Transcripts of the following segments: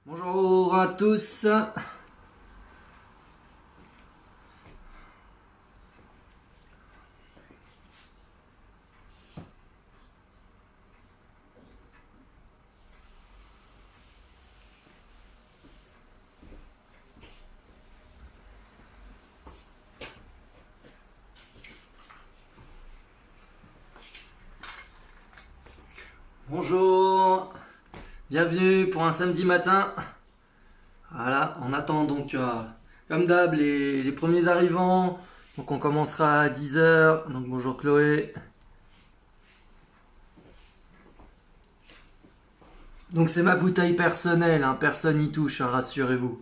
Bonjour à tous. Bonjour. Bienvenue pour un samedi matin. Voilà, on attend donc comme d'hab les premiers arrivants. Donc on commencera à 10h. Donc bonjour Chloé. Donc c'est ma bouteille personnelle, hein, personne n'y touche, hein, rassurez-vous.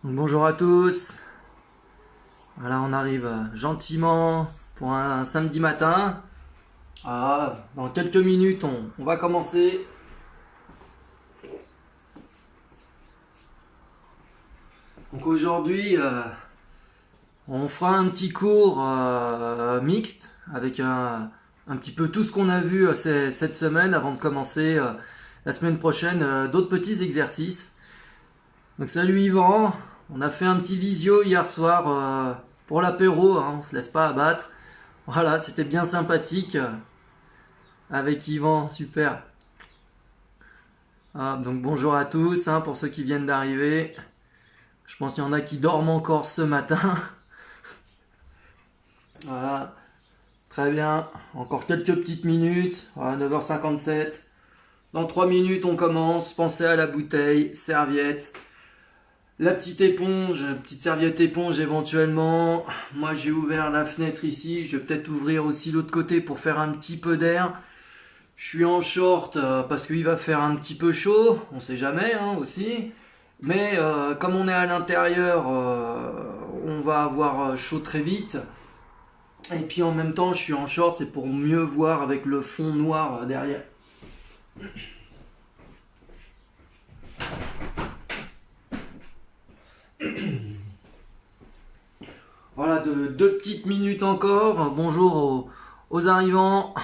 Donc bonjour à tous. Voilà, on arrive gentiment pour un samedi matin. Dans quelques minutes, on va commencer. Donc aujourd'hui, on fera un petit cours mixte avec un petit peu tout ce qu'on a vu cette semaine avant de commencer la semaine prochaine d'autres petits exercices. Donc salut Yvan, on a fait un petit visio hier soir pour l'apéro, hein, on se laisse pas abattre. Voilà, c'était bien sympathique avec Yvan, super. Donc bonjour à tous, hein, pour ceux qui viennent d'arriver. Je pense qu'il y en a qui dorment encore ce matin. Voilà, très bien. Encore quelques petites minutes. Voilà, 9h57. Dans 3 minutes, on commence. Pensez à la bouteille, serviette. La petite éponge, petite serviette éponge éventuellement. Moi, j'ai ouvert la fenêtre ici. Je vais peut-être ouvrir aussi l'autre côté pour faire un petit peu d'air. Je suis en short parce qu'il va faire un petit peu chaud. On sait jamais, hein, aussi. Mais comme on est à l'intérieur, on va avoir chaud très vite. Et puis en même temps, je suis en short, c'est pour mieux voir avec le fond noir derrière. Voilà, deux petites minutes encore. Bonjour aux arrivants.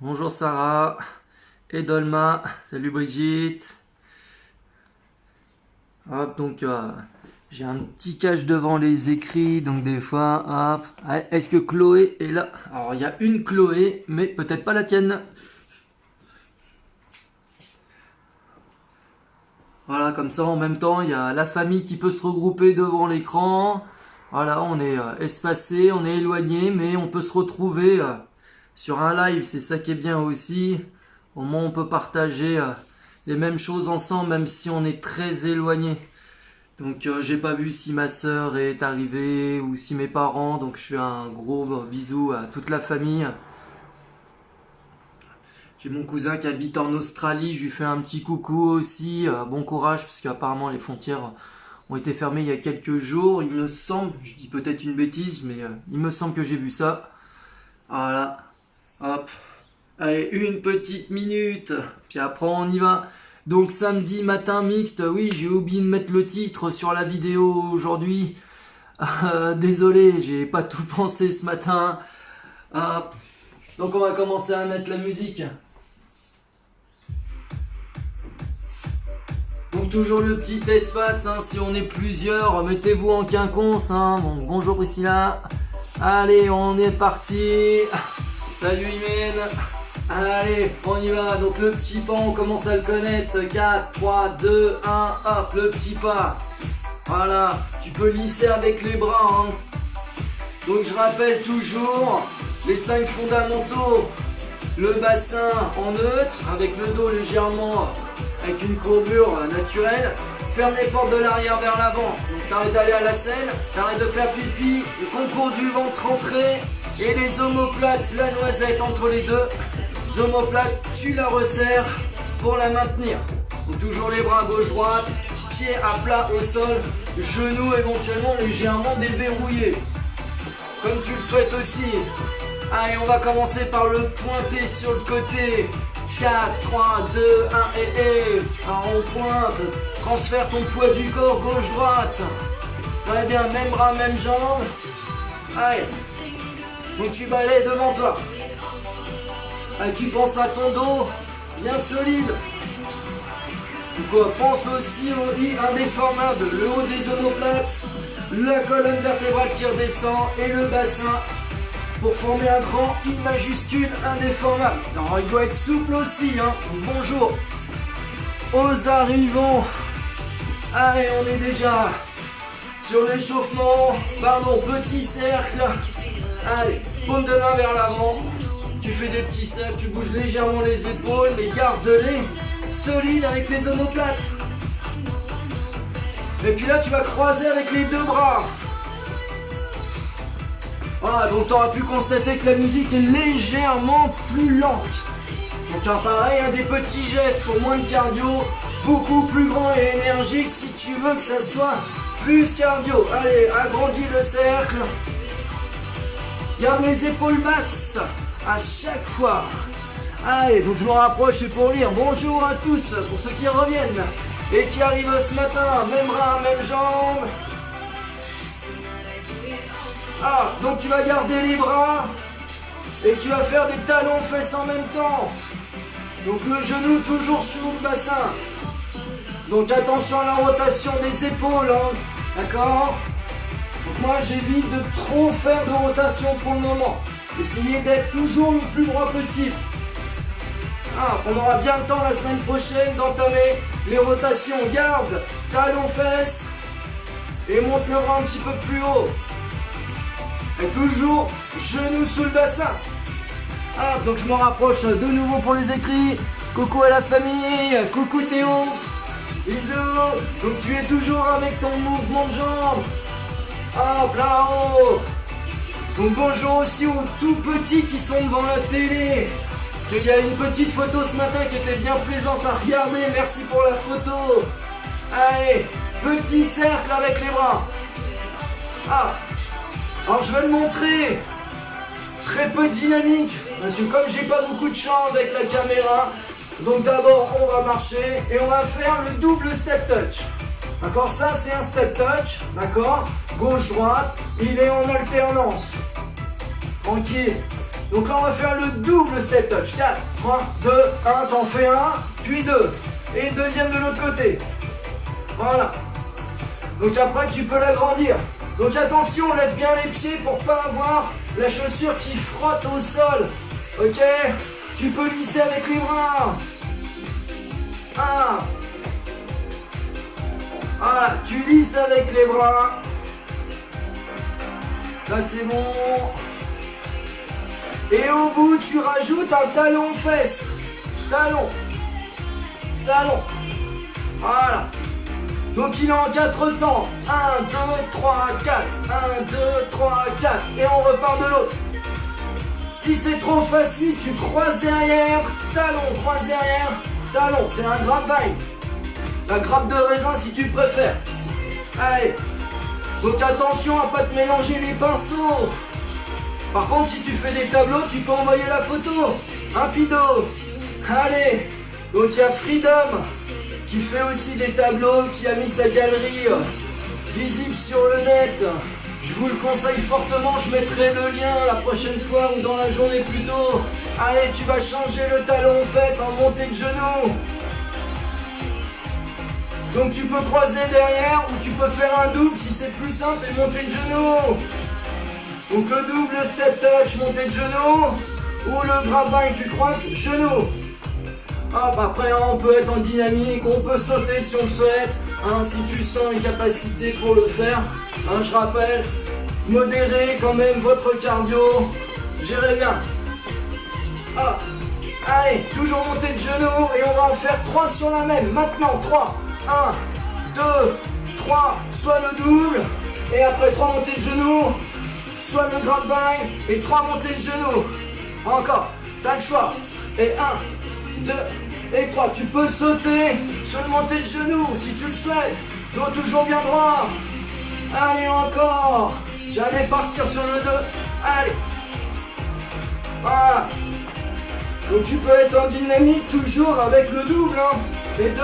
Bonjour Sarah et Dolma. Salut Brigitte. Hop, donc j'ai un petit cache devant les écrits, donc des fois, hop. Est-ce que Chloé est là? Alors il y a une Chloé, mais peut-être pas la tienne. Voilà, comme ça en même temps, il y a la famille qui peut se regrouper devant l'écran. Voilà, on est espacé, on est éloigné, mais on peut se retrouver sur un live, c'est ça qui est bien aussi. Au moins on peut partager les mêmes choses ensemble, même si on est très éloigné. Donc j'ai pas vu si ma sœur est arrivée ou si mes parents, donc je fais un gros bisou à toute la famille. J'ai mon cousin qui habite en Australie, je lui fais un petit coucou aussi, bon courage, parce qu'apparemment les frontières ont été fermées il y a quelques jours, il me semble, je dis peut-être une bêtise, mais il me semble que j'ai vu ça. Voilà, hop, allez, une petite minute, puis après on y va. Donc samedi matin mixte, oui j'ai oublié de mettre le titre sur la vidéo aujourd'hui. Désolé, j'ai pas tout pensé ce matin. Donc on va commencer à mettre la musique. Donc toujours le petit espace, hein, si on est plusieurs, mettez-vous en quinconce. Hein. Bon, bonjour Priscilla. Allez, on est parti. Salut Imen. Allez, on y va. Donc le petit pas, on commence à le connaître. 4, 3, 2, 1, hop, le petit pas. Voilà, tu peux lisser avec les bras. Hein. Donc je rappelle toujours les 5 fondamentaux. Le bassin en neutre, avec le dos légèrement, avec une courbure naturelle. Ferme les portes de l'arrière vers l'avant. Donc t'arrêtes d'aller à la selle, t'arrêtes de faire pipi, le concours du ventre rentré. Et les omoplates, la noisette entre les deux. Les omoplates, tu la resserres pour la maintenir. Donc toujours les bras gauche-droite, pieds à plat au sol, genoux éventuellement légèrement déverrouillés. Comme tu le souhaites aussi. Allez, on va commencer par le pointer sur le côté. 4, 3, 2, 1 et. Alors on pointe. Transfère ton poids du corps gauche-droite. Très bien, même bras, même jambe. Allez. Donc tu balayes devant toi. Allez, tu penses à ton dos, bien solide. Donc, pense aussi au I indéformable, le haut des omoplates, la colonne vertébrale qui redescend et le bassin pour former un grand I majuscule indéformable. Alors il doit être souple aussi, hein. Donc, bonjour aux arrivants. Allez, on est déjà sur l'échauffement. Pardon, petit cercle. Allez, paume de main vers l'avant. Tu fais des petits cercles, tu bouges légèrement les épaules, mais garde-les solides avec les omoplates. Et puis là, tu vas croiser avec les deux bras. Voilà, donc tu auras pu constater que la musique est légèrement plus lente. Donc pareil, des petits gestes pour moins de cardio, beaucoup plus grand et énergique si tu veux que ça soit plus cardio. Allez, agrandis le cercle. Garde les épaules basses à chaque fois. Allez, donc je me rapproche pour lire. Bonjour à tous, pour ceux qui reviennent et qui arrivent ce matin. Même bras, même jambe. Ah, donc tu vas garder les bras et tu vas faire des talons fesses en même temps. Donc le genou toujours sur le bassin. Donc attention à la rotation des épaules, hein. D'accord? Donc moi j'évite de trop faire de rotation pour le moment. Essayez d'être toujours le plus droit possible. Ah, on aura bien le temps la semaine prochaine d'entamer les rotations. Garde, talons fesses et monte le bras un petit peu plus haut. Et toujours genou sous le bassin. Ah, donc je me rapproche de nouveau pour les écrits. Coucou à la famille, coucou Théo. Bisous. Donc tu es toujours avec ton mouvement de jambe. Hop là haut. Donc bonjour aussi aux tout petits qui sont devant la télé. Parce qu'il y a une petite photo ce matin qui était bien plaisante à regarder. Merci pour la photo. Allez, petit cercle avec les bras. Ah, alors je vais le montrer. Très peu dynamique. Parce que comme j'ai pas beaucoup de chance avec la caméra, donc d'abord on va marcher et on va faire le double step touch. D'accord, ça c'est un step touch, d'accord, gauche-droite, il est en alternance. Tranquille. Donc là on va faire le double step touch. 4, 3, 2, 1, t'en fais un, puis 2. Et deuxième de l'autre côté. Voilà. Donc après tu peux l'agrandir. Donc attention, lève bien les pieds pour pas avoir la chaussure qui frotte au sol. Ok? Tu peux lisser avec les bras. 1. Voilà, tu lisses avec les bras. Là c'est bon. Et au bout, tu rajoutes un talon fesse. Talon. Talon. Voilà. Donc il est en 4 temps. 1, 2, 3, 4. 1, 2, 3, 4. Et on repart de l'autre. Si c'est trop facile, tu croises derrière. Talon, croise derrière. Talon, c'est un grapevine. La grappe de raisin si tu préfères. Allez. Donc attention à pas te mélanger les pinceaux. Par contre, si tu fais des tableaux, tu peux envoyer la photo. Rapido. Allez. Donc il y a Freedom qui fait aussi des tableaux, qui a mis sa galerie visible sur le net. Je vous le conseille fortement, je mettrai le lien la prochaine fois ou dans la journée plus tôt. Allez, tu vas changer le talon aux fesses en montée de genou. Donc tu peux croiser derrière ou tu peux faire un double si c'est plus simple et monter de genou. Donc le double step touch, montée de genou. Ou le grapevine, tu croises, genou. Hop, après on peut être en dynamique, on peut sauter si on le souhaite, si tu sens les capacités pour le faire. Je rappelle, modérez quand même votre cardio, gérez bien. Hop, allez, toujours montée de genou et on va en faire 3 sur la même. Maintenant 3, 1, 2, 3, soit le double et après 3 montées de genou, soit le grapevine et 3 montées de genou. Encore, t'as le choix. Et 1, 2 et 3. Tu peux sauter sur le montée de genou si tu le souhaites. Dos toujours bien droit. Allez, encore. J'allais partir sur le 2. Allez. Voilà. Donc tu peux être en dynamique toujours avec le double. Les 2.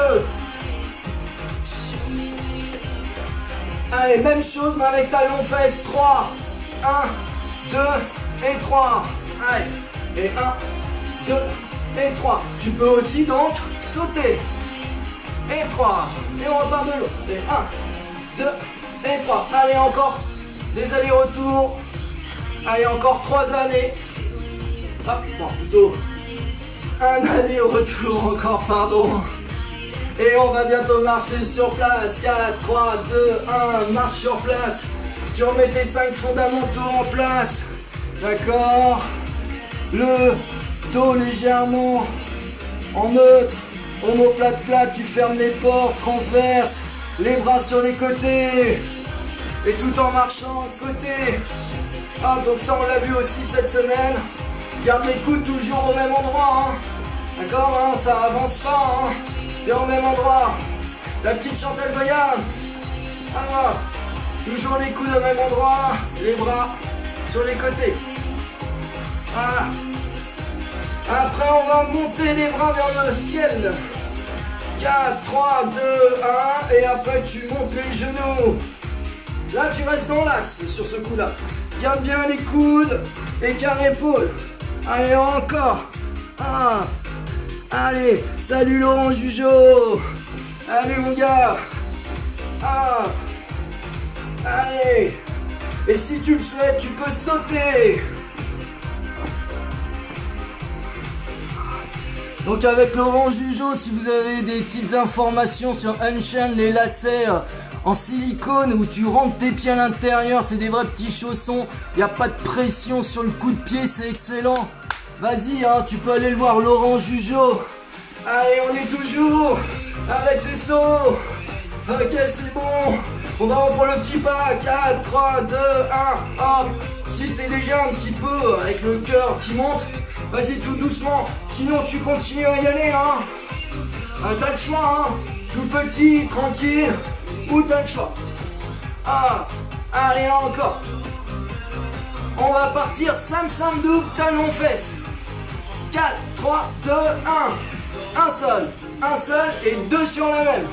Allez, même chose mais avec talon fesse. 3, 1, 2 et 3. Allez, et 1, 2 et 3. Tu peux aussi donc sauter. Et 3. Et on repart de l'autre. Et 1, 2 et 3. Allez, encore des allers-retours. Allez, encore 3 allées. Hop, bon, plutôt un aller-retour encore, pardon. Et on va bientôt marcher sur place. 4, 3, 2, 1, marche sur place. Tu remets tes 5 fondamentaux en place. D'accord. Le dos légèrement en neutre. Omoplate plate, tu fermes les portes transverses. Les bras sur les côtés. Et tout en marchant côté. Ah, donc ça on l'a vu aussi cette semaine. Garde les coudes toujours au même endroit. Hein. D'accord, hein, ça avance pas. Hein. Et au même endroit. La petite Chantal Goyane. Ah, toujours les coudes au même endroit. Les bras sur les côtés. Voilà. Après on va monter les bras vers le ciel. 4, 3, 2, 1. Et après tu montes les genoux. Là tu restes dans l'axe sur ce coup là. Garde bien les coudes et carré épaule. Allez encore. 1. Allez, salut Laurent Jugeot. Allez mon gars. Ah. Allez. Et si tu le souhaites, tu peux sauter. Donc avec Laurent Jugeot, si vous avez des petites informations sur Unchained, les lacets en silicone où tu rentres tes pieds à l'intérieur, c'est des vrais petits chaussons, il n'y a pas de pression sur le coup de pied, c'est excellent. Vas-y, hein, tu peux aller le voir, Laurent Jugeot. Allez, on est toujours avec ces sauts. Ok, c'est bon. On va reprendre le petit pas. 4, 3, 2, 1, hop. Si t'es déjà un petit peu avec le cœur qui monte, vas-y tout doucement. Sinon, tu continues à y aller, hein. T'as le choix, hein. Tout petit, tranquille, ou t'as le choix. Ah, allez, encore. On va partir simple, double, talon, fesse. 4, 3, 2, 1. Un seul et 2 sur la même.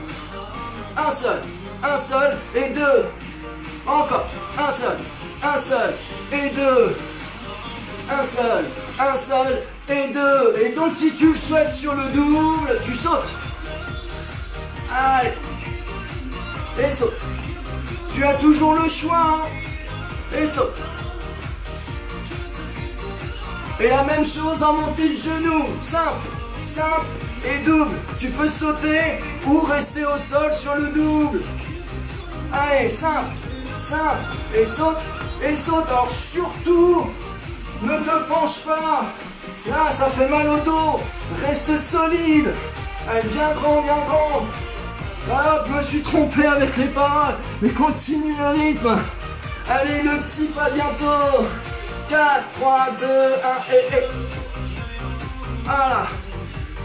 Un seul et 2. Encore. Un seul et 2. Un seul et 2. Et donc si tu le souhaites sur le double, tu sautes. Allez. Et saute. Tu as toujours le choix, hein. Et saute. Et la même chose en montée de genou. Simple et double. Tu peux sauter ou rester au sol sur le double. Allez, simple et saute. Alors surtout, ne te penche pas. Là, ça fait mal au dos. Reste solide. Allez, bien grand. Ah, je me suis trompé avec les paroles. Mais continue le rythme. Allez, le petit pas bientôt. 4, 3, 2, 1 et... Voilà.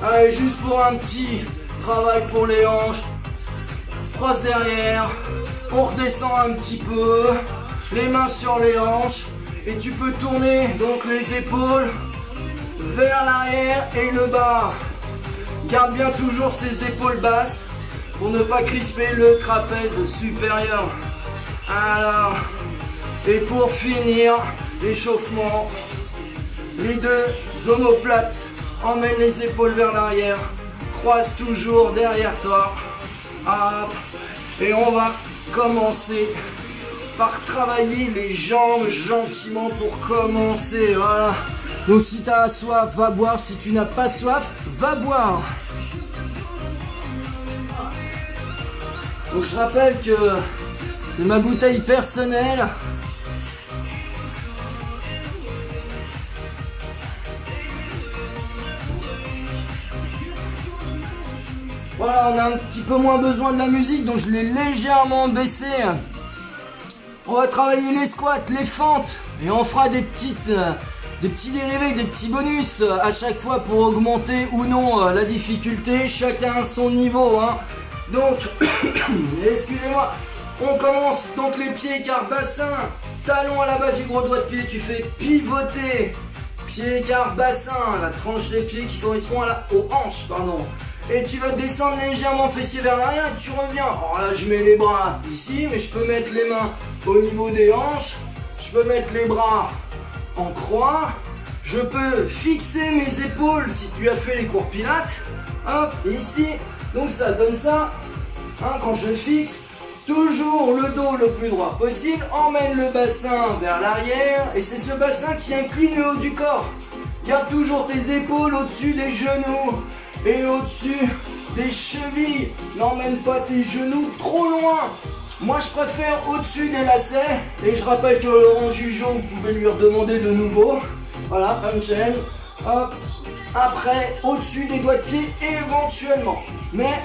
Allez, juste pour un petit travail pour les hanches. Croise derrière. On redescend un petit peu. Les mains sur les hanches. Et tu peux tourner donc les épaules vers l'arrière et le bas. Garde bien toujours ces épaules basses pour ne pas crisper le trapèze supérieur. Alors, et pour finir, l'échauffement, les deux omoplates, emmène les épaules vers l'arrière, croise toujours derrière toi. Hop. Et on va commencer par travailler les jambes gentiment pour commencer. Voilà. Donc si tu as soif, va boire. Si tu n'as pas soif, va boire. Donc je rappelle que c'est ma bouteille personnelle. Voilà, on a un petit peu moins besoin de la musique, donc je l'ai légèrement baissé. On va travailler les squats, les fentes, et on fera des petits dérivés, des petits bonus à chaque fois pour augmenter ou non la difficulté, chacun à son niveau, hein. Donc, excusez-moi, on commence donc les pieds écart bassin, talon à la base du gros doigt de pied, tu fais pivoter, pied écart bassin, la tranche des pieds qui correspond aux hanches, pardon. Et tu vas descendre légèrement fessier vers l'arrière et tu reviens. Alors là, je mets les bras ici, mais je peux mettre les mains au niveau des hanches. Je peux mettre les bras en croix. Je peux fixer mes épaules si tu as fait les cours pilates. Hop, et ici. Donc ça donne ça. Hein, quand je fixe, toujours le dos le plus droit possible. Emmène le bassin vers l'arrière. Et c'est ce bassin qui incline le haut du corps. Garde toujours tes épaules au-dessus des genoux et au-dessus des chevilles. N'emmène pas tes genoux trop loin. Moi, je préfère au-dessus des lacets. Et je rappelle que Laurent Jugeot, vous pouvez lui redemander de nouveau. Voilà, punch-in. Hop. Après, au-dessus des doigts de pied, éventuellement. Mais,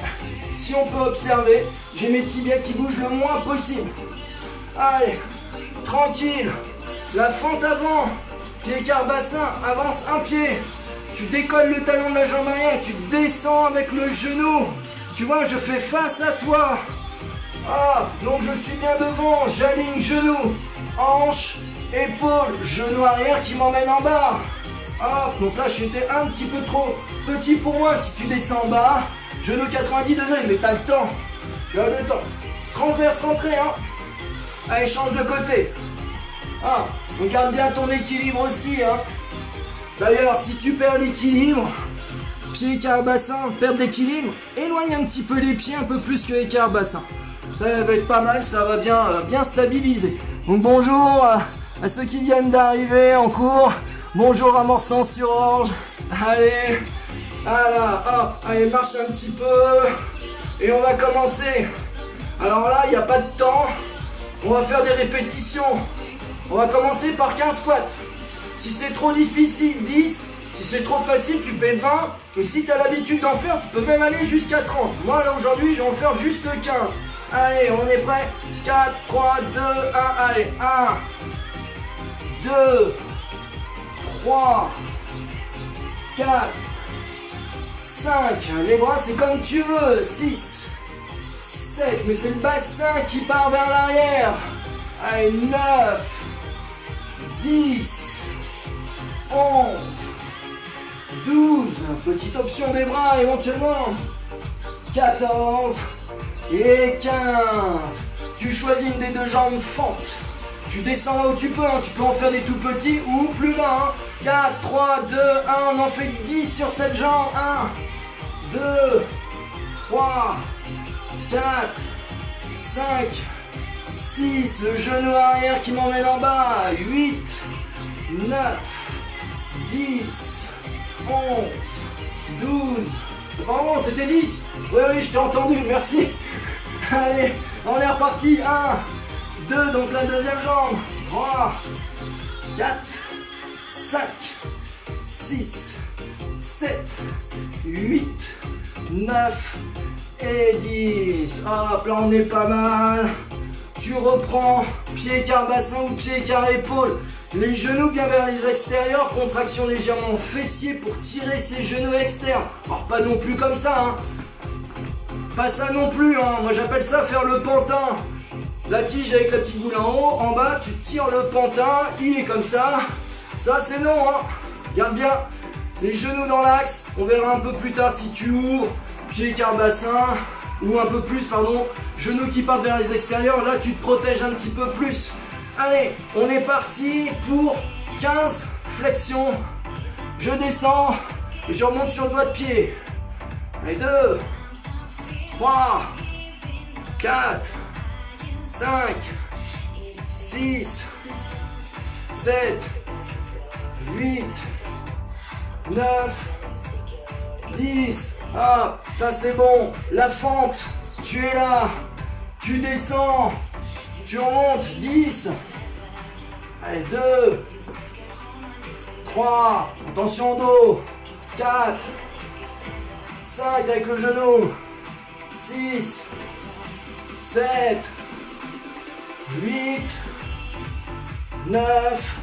si on peut observer, j'ai mes tibias qui bougent le moins possible. Allez, tranquille. La fente avant. Pied écart bassin, avance un pied. Tu décolles le talon de la jambe arrière, tu descends avec le genou. Tu vois, je fais face à toi. Ah, donc je suis bien devant, j'aligne genou, hanche, épaule, genou arrière qui m'emmène en bas. Ah, donc là j'étais un petit peu trop petit pour moi. Si tu descends en bas, genou 90 degrés, mais t'as le temps. Tu as le temps. Transverse rentrée, hein. Allez, change de côté. Ah, regarde bien ton équilibre aussi, hein. D'ailleurs, si tu perds l'équilibre, pied écart bassin, perte d'équilibre, éloigne un petit peu les pieds, un peu plus que écart bassin. Ça va être pas mal, ça va bien stabiliser. Donc bonjour à ceux qui viennent d'arriver en cours. Bonjour à Morsan-sur-Orge. Allez, voilà, hop, allez, marche un petit peu. Et on va commencer. Alors là, il n'y a pas de temps. On va faire des répétitions. On va commencer par 15 squats. Si c'est trop difficile, 10. Si c'est trop facile, tu fais 20. Et si tu as l'habitude d'en faire, tu peux même aller jusqu'à 30. Moi, là, aujourd'hui, je vais en faire juste 15. Allez, on est prêt. 4, 3, 2, 1. Allez, 1, 2, 3, 4, 5. Les bras, c'est comme tu veux. 6, 7. Mais c'est le bassin qui part vers l'arrière. Allez, 9, 10, 11, 12. Petite option des bras éventuellement. 14 et 15. Tu choisis une des deux jambes fente. Tu descends là où tu peux, hein. Tu peux en faire des tout petits ou plus bas, hein. 4, 3, 2, 1, on en fait 10 sur cette jambe. 1, 2, 3, 4, 5, 6, le genou arrière qui m'emmène en bas. 8, 9, 10, 11, 12. Oh, c'était 10. Oui, je t'ai entendu, merci. Allez, on est reparti. 1, 2, donc la deuxième jambe. 3, 4, 5, 6, 7, 8, 9 et 10. Hop, là on est pas mal. Tu reprends pied écart bassin ou pied écart épaule. Les genoux bien vers les extérieurs, contraction légèrement fessier pour tirer ses genoux externes. Alors pas non plus comme ça, hein. Pas ça non plus, hein. Moi j'appelle ça faire le pantin. La tige avec la petite boule en haut, en bas tu tires le pantin, il est comme ça. Ça c'est non, hein. Garde bien les genoux dans l'axe. On verra un peu plus tard si tu ouvres, pied écart bassin, ou un peu plus, pardon, genoux qui partent vers les extérieurs. Là tu te protèges un petit peu plus. Allez, on est parti pour 15 flexions. Je descends et je remonte sur le doigt de pied. Allez, 2, 3, 4, 5, 6, 7, 8, 9, 10. Ah, ça c'est bon. La fente, tu es là. Tu descends. Tu remontes. 10. Allez, 2, 3. Attention au dos. 4, 5 avec le genou. 6, 7, 8, 9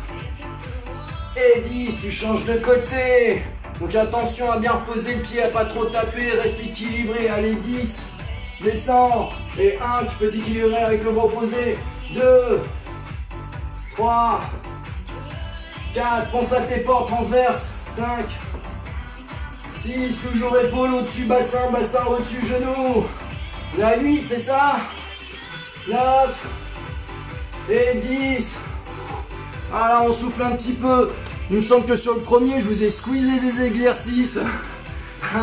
et 10. Tu changes de côté. Donc attention à bien reposer le pied, à pas trop taper, reste équilibré. Allez, 10. Descends. Et 1, tu peux t'équilibrer avec le bras opposé. 2, 3, 4. Pense à tes portes transverses. 5, 6, toujours épaule au-dessus, bassin, bassin au-dessus, genou. On est à 8, c'est ça? 9 et 10. Voilà, on souffle un petit peu. Il me semble que sur le premier, je vous ai squeezé des exercices.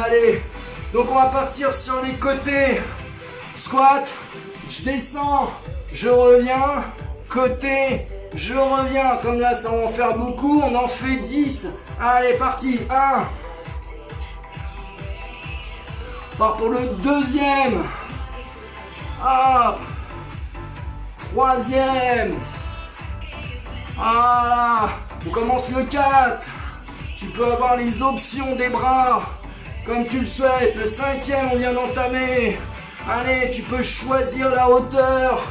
Allez, donc on va partir sur les côtés. Squat, je descends, je reviens. Côté, je reviens. Comme là, ça va en faire beaucoup. On en fait 10. Allez, parti. 1. On part pour le deuxième. Hop. Troisième. Voilà. On commence le 4. Tu peux avoir les options des bras comme tu le souhaites. Le 5e, on vient d'entamer. Allez, tu peux choisir la hauteur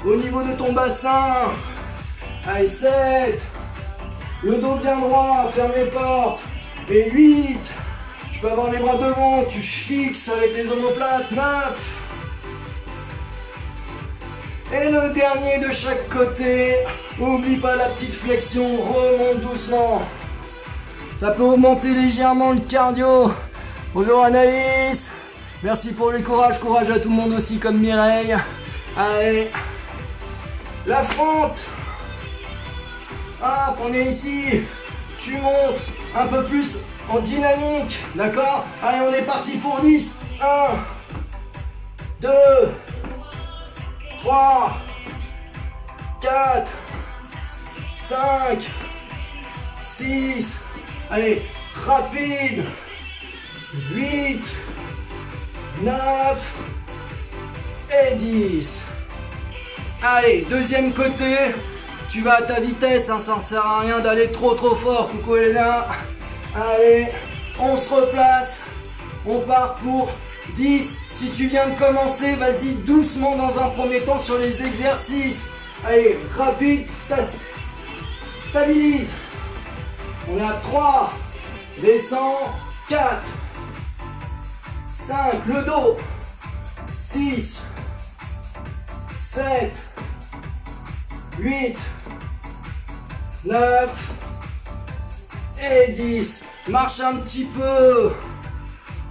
au niveau de ton bassin. Allez, 7. Le dos bien droit, ferme les portes. Et 8. Tu peux avoir les bras devant, tu fixes avec les omoplates. 9. Et le dernier de chaque côté. Oublie pas la petite flexion, remonte doucement. Ça peut augmenter légèrement le cardio. Bonjour Anaïs. Merci pour les courage à tout le monde aussi comme Mireille. Allez. La fente. Hop, on est ici. Tu montes un peu plus en dynamique. D'accord? Allez, on est parti pour 10. 1, 2, 3, 4, 5, 6. Allez, rapide. 8, 9 et 10. Allez, deuxième côté. Tu vas à ta vitesse, hein, ça ne sert à rien d'aller trop fort. Coucou Elena. Allez, on se replace. On part pour 10. Si tu viens de commencer, vas-y doucement dans un premier temps sur les exercices. Allez, rapide, stabilise. On est à 3. Descends. 4. 5. Le dos. 6. 7. 8. 9 et 10. Marche un petit peu.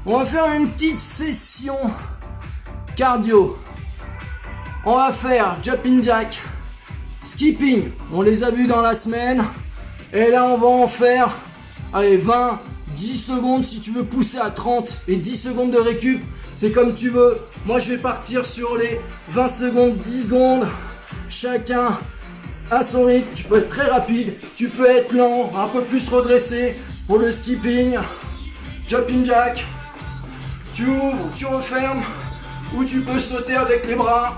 On va faire une petite session cardio. On va faire jumping jack, skipping. On les a vus dans la semaine. Et là, on va en faire, allez, 20, 10 secondes si tu veux pousser à 30 et 10 secondes de récup. C'est comme tu veux. Moi, je vais partir sur les 20 secondes, 10 secondes. Chacun à son rythme. Tu peux être très rapide, tu peux être lent, un peu plus redressé pour le skipping, jumping jack. Tu ouvres, tu refermes, ou tu peux sauter avec les bras,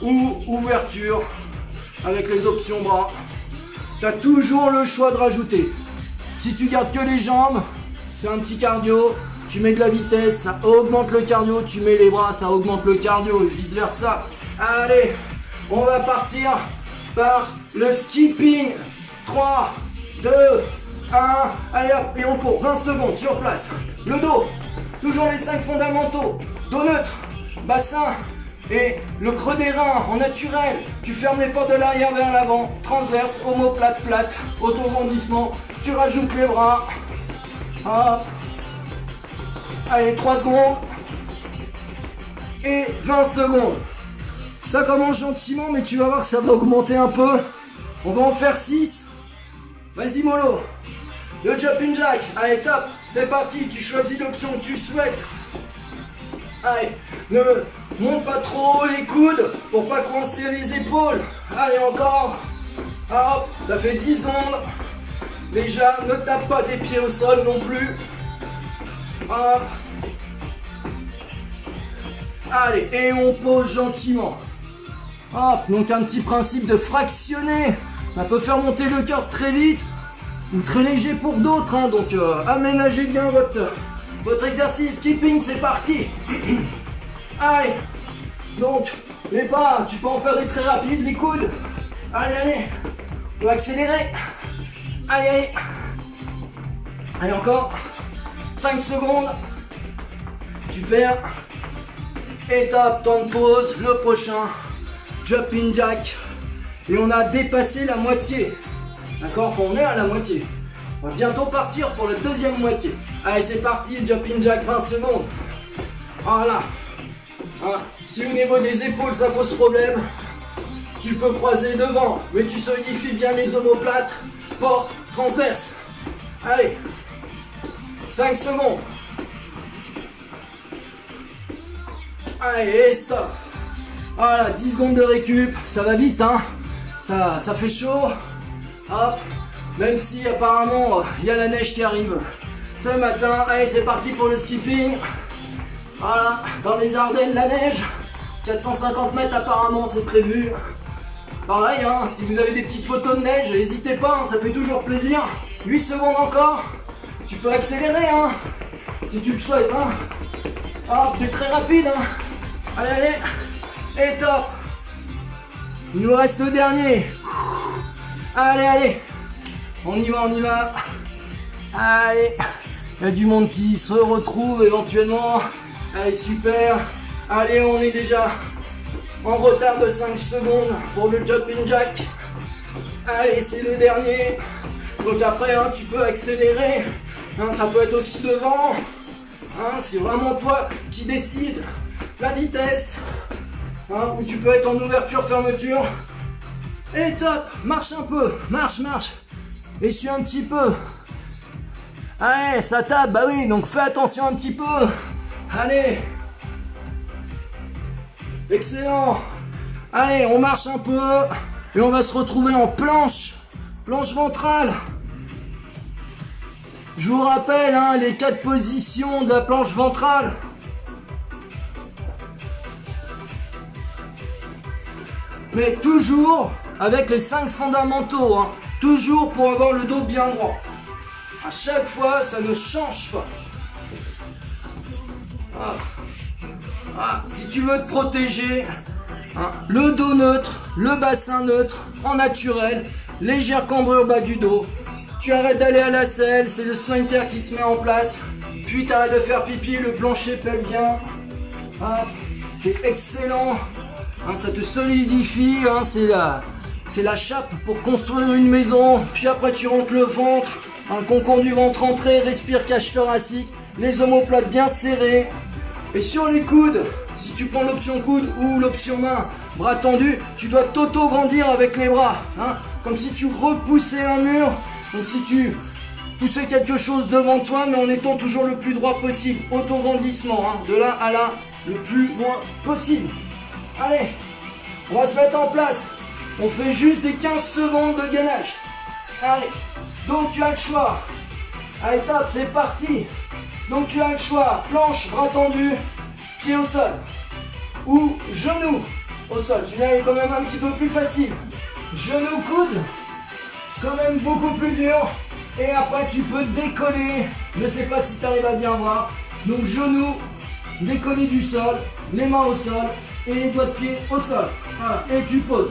ou ouverture avec les options bras. Tu as toujours le choix de rajouter. Si tu gardes que les jambes, c'est un petit cardio. Tu mets de la vitesse, ça augmente le cardio. Tu mets les bras, ça augmente le cardio et vice versa. Allez, on va partir par le skipping. 3, 2, 1. Allez hop, et on court 20 secondes sur place. Le dos, toujours les 5 fondamentaux. Dos neutre, bassin et le creux des reins en naturel. Tu fermes les portes de l'arrière vers l'avant. Transverse, omoplate, plate, auto-grandissement. Tu rajoutes les bras. Hop. Allez, 3 secondes. Et 20 secondes. Ça commence gentiment, mais tu vas voir que ça va augmenter un peu. On va en faire 6. Vas-y mollo. Le jumping jack. Allez, top. C'est parti. Tu choisis l'option que tu souhaites. Allez, ne monte pas trop les coudes pour pas coincer les épaules. Allez, encore. Hop, ça fait 10 secondes. Déjà, ne tape pas tes pieds au sol non plus. Hop. Allez, et on pose gentiment. Hop, donc un petit principe de fractionner. Ça peut faire monter le cœur très vite ou très léger pour d'autres, hein. Donc aménagez bien votre exercice. Skipping, c'est parti. Allez, donc les pas, tu peux en faire des très rapides. Les coudes, allez, allez, on va accélérer. Allez, allez. Allez, encore 5 secondes. Super. Étape, temps de pause. Le prochain, jumping jack. Et on a dépassé la moitié. D'accord, on est à la moitié. On va bientôt partir pour la deuxième moitié. Allez, c'est parti, jumping jack, 20 secondes. Voilà. Hein, si au niveau des épaules ça pose problème, tu peux croiser devant, mais tu solidifies bien les omoplates, porte, transverse. Allez, 5 secondes. Allez, et stop. Voilà, 10 secondes de récup, ça va vite, hein. Ça fait chaud. Hop, même si apparemment il y a la neige qui arrive ce matin. Allez, c'est parti pour le skipping. Voilà, dans les Ardennes, la neige. 450 mètres apparemment, c'est prévu. Pareil, hein, si vous avez des petites photos de neige, n'hésitez pas, hein, ça fait toujours plaisir. 8 secondes encore. Tu peux accélérer, hein, si tu le souhaites. Hein. Hop, t'es très rapide. Hein. Allez, allez. Et top. Il nous reste le dernier. Allez, allez. On y va, on y va. Allez. Il y a du monde qui se retrouve éventuellement. Allez, super. Allez, on est déjà en retard de 5 secondes pour le jumping jack. Allez, c'est le dernier. Donc après, hein, tu peux accélérer. Hein, ça peut être aussi devant. Hein, c'est vraiment toi qui décides la vitesse. Hein, ou tu peux être en ouverture-fermeture. Et top, marche un peu, marche. Essuie un petit peu. Allez, ça tape, bah oui, donc fais attention un petit peu. Allez. Excellent. Allez, on marche un peu. Et on va se retrouver en planche ventrale. Je vous rappelle, hein, les 4 positions de la planche ventrale. Mais toujours avec les 5 fondamentaux, hein. Toujours pour avoir le dos bien droit. À chaque fois, ça ne change pas. Si tu veux te protéger, hein, le dos neutre, le bassin neutre, en naturel, légère cambrure bas du dos. Tu arrêtes d'aller à la selle, c'est le sphincter qui se met en place. Puis tu arrêtes de faire pipi, le plancher pelvien. C'est excellent. Hein, ça te solidifie, hein, c'est la chape pour construire une maison. Puis après tu rentres le ventre, un concours du ventre entré, respire cage thoracique, les omoplates bien serrés. Et sur les coudes, si tu prends l'option coude ou l'option main, bras tendus, tu dois t'auto-grandir avec les bras. Hein, comme si tu repoussais un mur, comme si tu poussais quelque chose devant toi, mais en étant toujours le plus droit possible. Auto-grandissement, hein, de là à là, le plus loin possible. Allez, on va se mettre en place. On fait juste des 15 secondes de gainage. Allez, donc tu as le choix. Allez, top, c'est parti. Donc tu as le choix, planche, bras tendus, pied au sol. Ou genou au sol. Celui-là est quand même un petit peu plus facile. Genou, coude, quand même beaucoup plus dur. Et après tu peux décoller. Je ne sais pas si tu arrives à bien voir. Donc genou, décoller du sol, les mains au sol et les doigts de pied au sol. Voilà, et tu poses.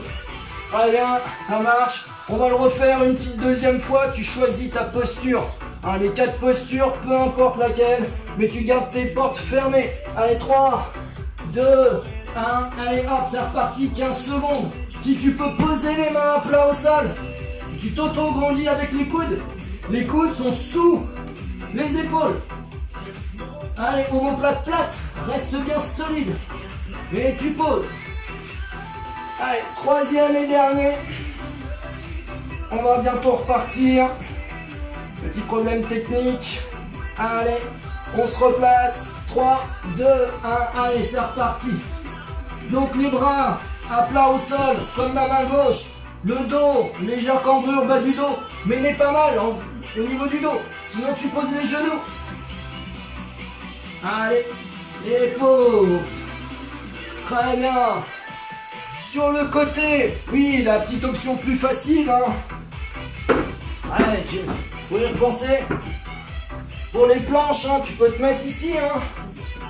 Allez, bien, ça marche. On va le refaire une petite deuxième fois. Tu choisis ta posture. Hein, les 4 postures, peu importe laquelle, mais tu gardes tes portes fermées. Allez, 3, 2, 1. Allez, hop, c'est reparti, 15 secondes. Si tu peux poser les mains à plat au sol, tu t'auto-grandis avec les coudes. Les coudes sont sous les épaules. Allez, omoplate plate, reste bien solide. Et tu poses. Allez, troisième et dernier. On va bientôt repartir. Petit problème technique. Allez, on se replace. 3, 2, 1. Allez, c'est reparti. Donc les bras à plat au sol, comme la main gauche. Le dos, légère cambrure bas du dos. Mais il est pas mal au niveau du dos. Sinon tu poses les genoux. Allez, et pose. Très bien. Sur le côté, oui, la petite option plus facile. Hein. Allez, faut y repenser. Pour les planches, hein, tu peux te mettre ici, hein,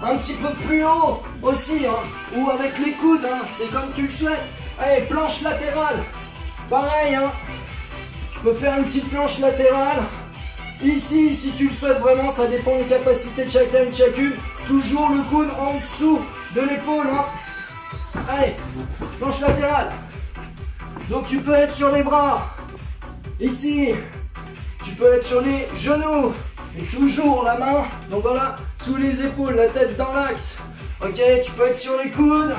un petit peu plus haut aussi, hein, ou avec les coudes, hein, c'est comme tu le souhaites. Allez, planche latérale. Pareil, hein, tu peux faire une petite planche latérale. Ici, si tu le souhaites vraiment, ça dépend des capacités de chacun et de chacune. Toujours le coude en dessous de l'épaule. Hein. Allez, planche latérale. Donc tu peux être sur les bras. Ici, tu peux être sur les genoux. Et toujours la main, donc voilà, sous les épaules, la tête dans l'axe. Ok, tu peux être sur les coudes,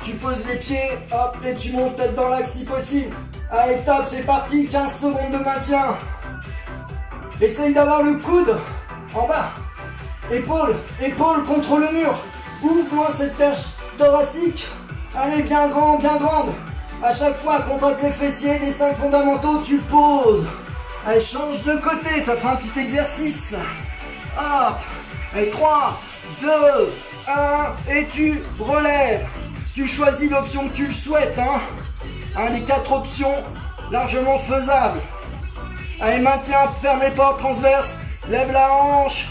tu poses les pieds, hop, et tu montes tête dans l'axe si possible. Allez, top, c'est parti, 15 secondes de maintien. Essaye d'avoir le coude en bas. Épaule, épaule contre le mur. Ouvre-moi cette cage thoracique. Allez, bien grand, bien grande. À chaque fois, contracte les fessiers, les 5 fondamentaux, tu poses. Allez, change de côté, ça fera un petit exercice. Hop. Allez, 3, 2, 1, et tu relèves. Tu choisis l'option que tu le souhaites. Les 4 options, largement faisables. Allez, maintiens, ferme les portes transverses. Lève la hanche.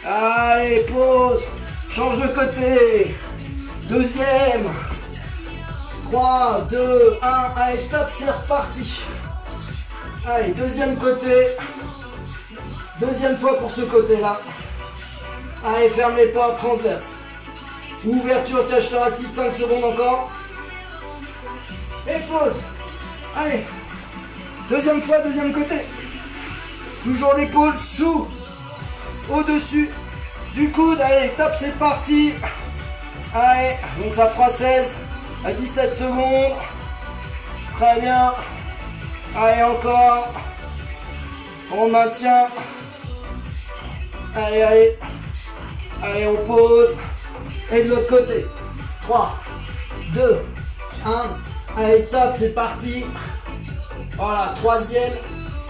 Allez, pause. Change de côté. Deuxième. 3, 2, 1. Allez, top, c'est reparti. Allez, deuxième côté. Deuxième fois pour ce côté-là. Allez, ferme les portes transverses. Ouverture, cage thoracique, 5 secondes encore. Et pause. Allez. Deuxième fois, deuxième côté. Toujours l'épaule sous, au-dessus du coude. Allez, top, c'est parti. Allez, donc ça fera 16 à 17 secondes. Très bien. Allez, encore. On maintient. Allez, allez. Allez, on pose. Et de l'autre côté. 3, 2, 1. Allez, top, c'est parti. Voilà, troisième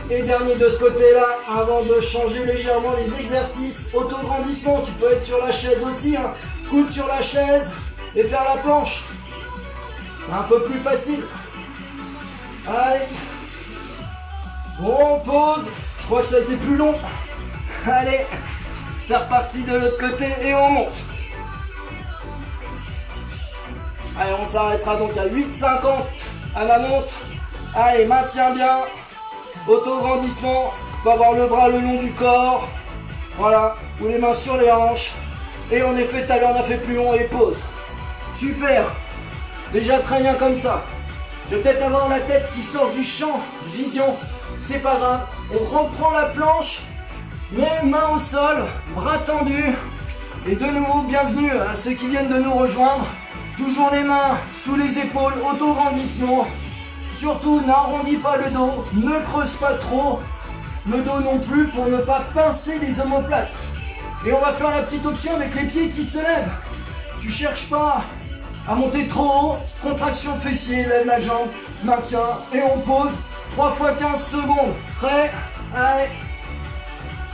et dernier de ce côté-là, avant de changer légèrement les exercices. Autograndissement, tu peux être sur la chaise aussi, coude sur la chaise et faire la planche. C'est un peu plus facile. Allez. On pose. Je crois que ça a été plus long. Allez, c'est reparti de l'autre côté et on monte. Allez, on s'arrêtera donc à 8,50 à la monte. Allez, maintiens bien. Autograndissement. On va avoir le bras le long du corps. Voilà. Ou les mains sur les hanches. Et on est fait tout à l'heure, on a fait plus long et pause. Super. Déjà très bien comme ça. Je vais peut-être avoir la tête qui sort du champ de vision. C'est pas grave. On reprend la planche. Mais mains au sol. Bras tendus. Et de nouveau, bienvenue à ceux qui viennent de nous rejoindre. Toujours les mains sous les épaules. Autograndissement. Surtout, n'arrondis pas le dos, ne creuse pas trop le dos non plus pour ne pas pincer les omoplates. Et on va faire la petite option avec les pieds qui se lèvent. Tu cherches pas à monter trop haut, contraction fessier, lève la jambe, maintien et on pose 3 fois 15 secondes. Prêt? Allez,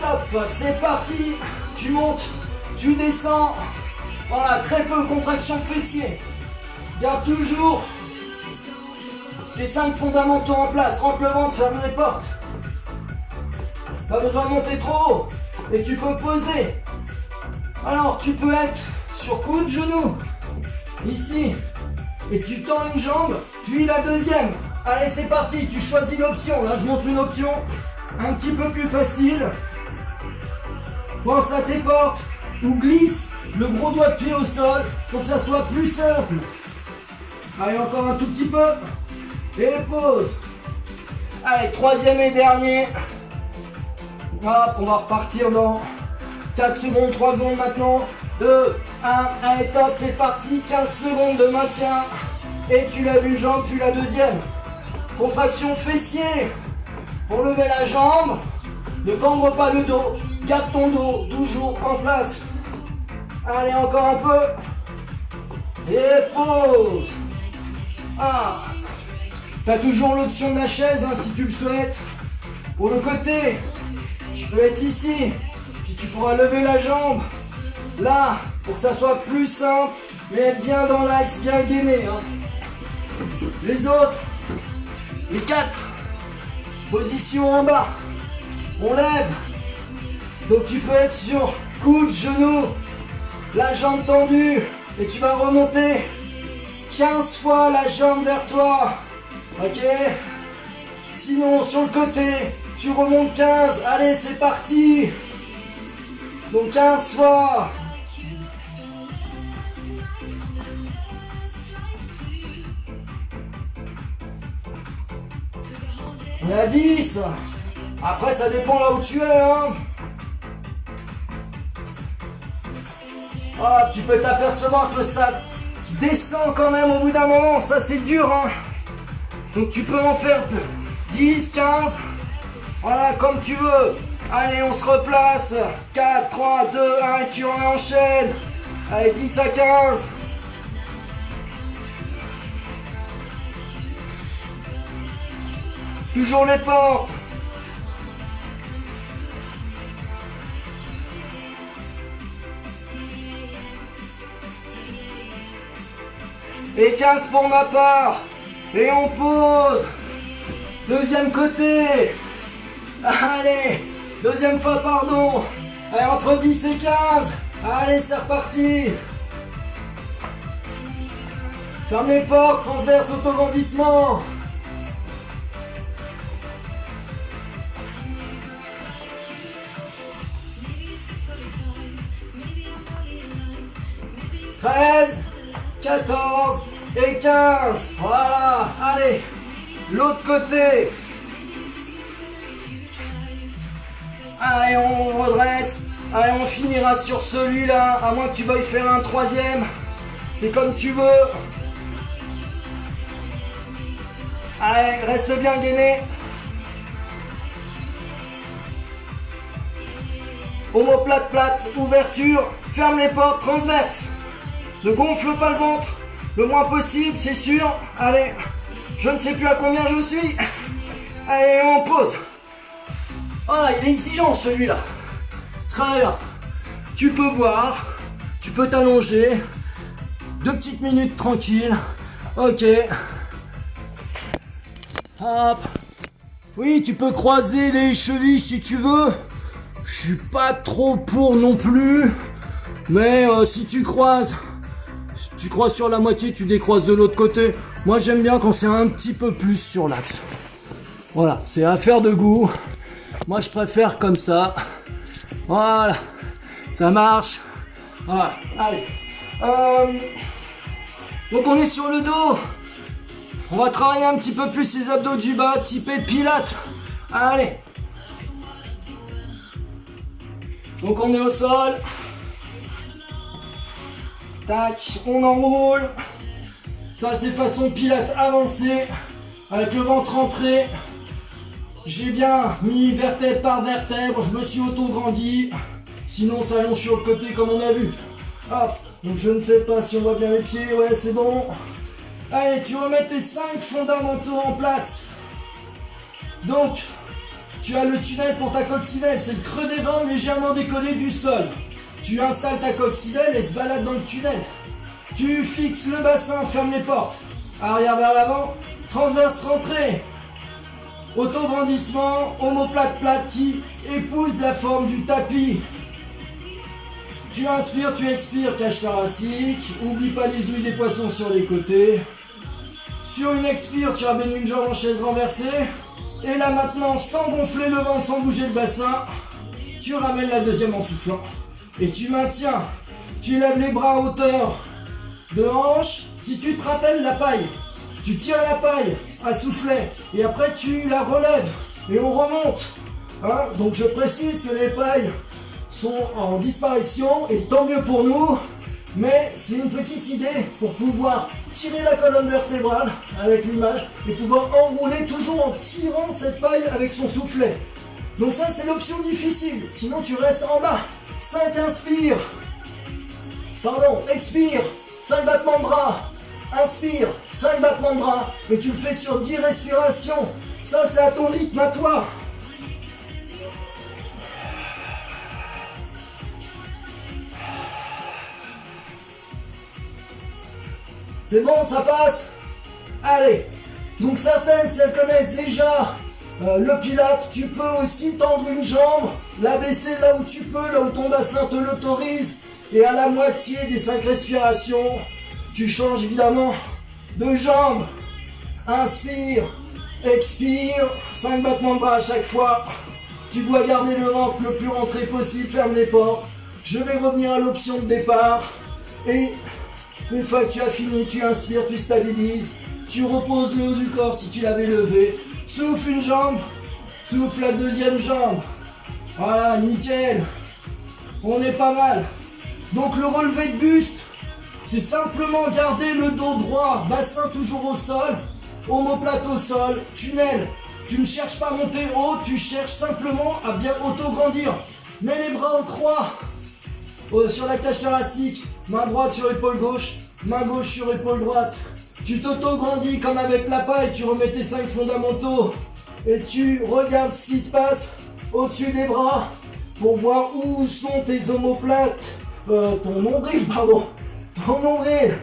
top, c'est parti. Tu montes, tu descends. Voilà, très peu contraction fessier. Garde toujours les 5 fondamentaux en place, rentre le ventre, ferme les portes. Pas besoin de monter trop haut. Et tu peux poser. Alors tu peux être sur coude, genou. Ici. Et tu tends une jambe, puis la deuxième. Allez, c'est parti, tu choisis l'option. Là, je montre une option un petit peu plus facile. Pense à tes portes. Ou glisse le gros doigt de pied au sol pour que ça soit plus simple. Allez, encore un tout petit peu. Et pause. Allez, troisième et dernier. Hop, on va repartir dans 4 secondes, 3 secondes maintenant. 2, 1, allez top, c'est parti. 15 secondes de maintien. Et tu lèves une jambe, puis la deuxième. Contraction fessier. Pour lever la jambe, ne cambre pas le dos. Garde ton dos toujours en place. Allez, encore un peu. Et pause. Ah. Tu as toujours l'option de la chaise si tu le souhaites. Pour le côté, tu peux être ici. Puis tu pourras lever la jambe là pour que ça soit plus simple. Mais être bien dans l'axe, bien gainé. Les autres, les 4 positions en bas. On lève. Donc tu peux être sur coude, genou, la jambe tendue. Et tu vas remonter 15 fois la jambe vers toi. Ok. Sinon, sur le côté, tu remontes 15. Allez, c'est parti. Donc 15 fois. On est à 10. Après, ça dépend là où tu es, hein. Ah, tu peux t'apercevoir que ça descend quand même au bout d'un moment. Ça, c'est dur, hein. Donc, tu peux en faire 10, 15. Voilà, comme tu veux. Allez, on se replace. 4, 3, 2, 1, et tu enchaînes. Allez, 10 à 15. Toujours les portes. Et 15 pour ma part. Et on pose. Deuxième côté. Allez. Deuxième fois, pardon. Allez, entre 10 et 15. Allez, c'est reparti. Ferme les portes. Transverse, autograndissement. « 13, 14 et 15. Voilà, allez, l'autre côté. Allez, on redresse. Allez, on finira sur celui-là, à moins que tu veuilles faire un troisième. C'est comme tu veux. Allez, reste bien gainé. Omoplate plate, ouverture, ferme les portes, transverse. Ne gonfle pas le ventre, le moins possible, c'est sûr. Allez, je ne sais plus à combien je suis. Allez, on pose. Voilà, il est exigeant celui-là. Très bien. Tu peux boire, tu peux t'allonger. 2 petites minutes tranquilles. Ok. Hop. Oui, tu peux croiser les chevilles si tu veux. Je suis pas trop pour non plus. Mais si tu croises sur la moitié, tu décroises de l'autre côté. Moi, j'aime bien quand c'est un petit peu plus sur l'axe. Voilà, c'est affaire de goût. Moi, je préfère comme ça. Voilà, ça marche. Voilà, allez. Donc, on est sur le dos. On va travailler un petit peu plus les abdos du bas, typé pilates. Allez. Donc, on est au sol. Tac, on enroule. Ça, c'est façon pilates avancée. Avec le ventre rentré. J'ai bien mis vertèbre par vertèbre. Je me suis auto-grandi. Sinon, ça allonge sur le côté comme on a vu. Hop. Donc, je ne sais pas si on voit bien les pieds. Ouais, c'est bon. Allez, tu remets tes 5 fondamentaux en place. Donc, tu as le tunnel pour ta coccinelle. C'est le creux des reins légèrement décollé du sol. Tu installes ta coccinelle et se balade dans le tunnel. Tu fixes le bassin, ferme les portes. Arrière vers l'avant, transverse rentrée. Auto-grandissement, omoplate plate qui épouse la forme du tapis. Tu inspires, tu expires, cage thoracique. Oublie pas les ouïes des poissons sur les côtés. Sur une expire, tu ramènes une jambe en chaise renversée. Et là maintenant, sans gonfler le ventre, sans bouger le bassin, tu ramènes la deuxième en soufflant. Et tu maintiens, tu lèves les bras à hauteur de hanche. Si tu te rappelles la paille, tu tires la paille à soufflet et après tu la relèves et on remonte. Hein, donc je précise que les pailles sont en disparition et tant mieux pour nous. Mais c'est une petite idée pour pouvoir tirer la colonne vertébrale avec l'image et pouvoir enrouler toujours en tirant cette paille avec son soufflet. Donc ça c'est l'option difficile, sinon tu restes en bas. 5 inspire. Pardon, expire. 5 battements de bras. Inspire. 5 battements de bras. Et tu le fais sur 10 respirations. Ça, c'est à ton rythme, à toi. C'est bon, ça passe? Allez. Donc certaines, si elles connaissent déjà le pilate, tu peux aussi tendre une jambe, la baisser là où tu peux, là où ton bassin te l'autorise. Et à la moitié des 5 respirations, tu changes évidemment de jambe. Inspire, expire, 5 battements de bras à chaque fois. Tu dois garder le ventre le plus rentré possible, ferme les portes. Je vais revenir à l'option de départ. Et une fois que tu as fini, tu inspires, tu stabilises. Tu reposes le haut du corps si tu l'avais levé. Souffle une jambe, Souffle la deuxième jambe. Voilà, nickel. On est pas mal. Donc le relevé de buste, c'est simplement garder le dos droit, bassin toujours au sol, omoplate au sol, tunnel. Tu ne cherches pas à monter haut, tu cherches simplement à bien auto-grandir. Mets les bras en croix sur la cage thoracique, main droite sur épaule gauche, main gauche sur épaule droite. Tu t'auto-grandis comme avec la paille, tu remets tes 5 fondamentaux et tu regardes ce qui se passe au-dessus des bras pour voir où sont tes omoplates, ton nombril, pardon, ton nombril.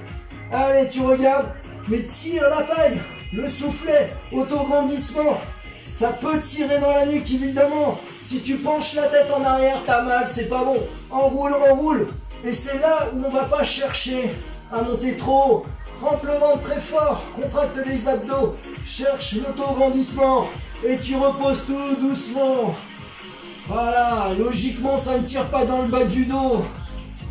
Allez, tu regardes, mais tire la paille, le soufflet, auto-grandissement. Ça peut tirer dans la nuque évidemment. Si tu penches la tête en arrière, t'as mal, c'est pas bon. Enroule, enroule. Et c'est là où on va pas chercher à monter trop haut. Rampe le ventre très fort, contracte les abdos, cherche l'auto-grandissement et tu reposes tout doucement. Voilà, logiquement ça ne tire pas dans le bas du dos.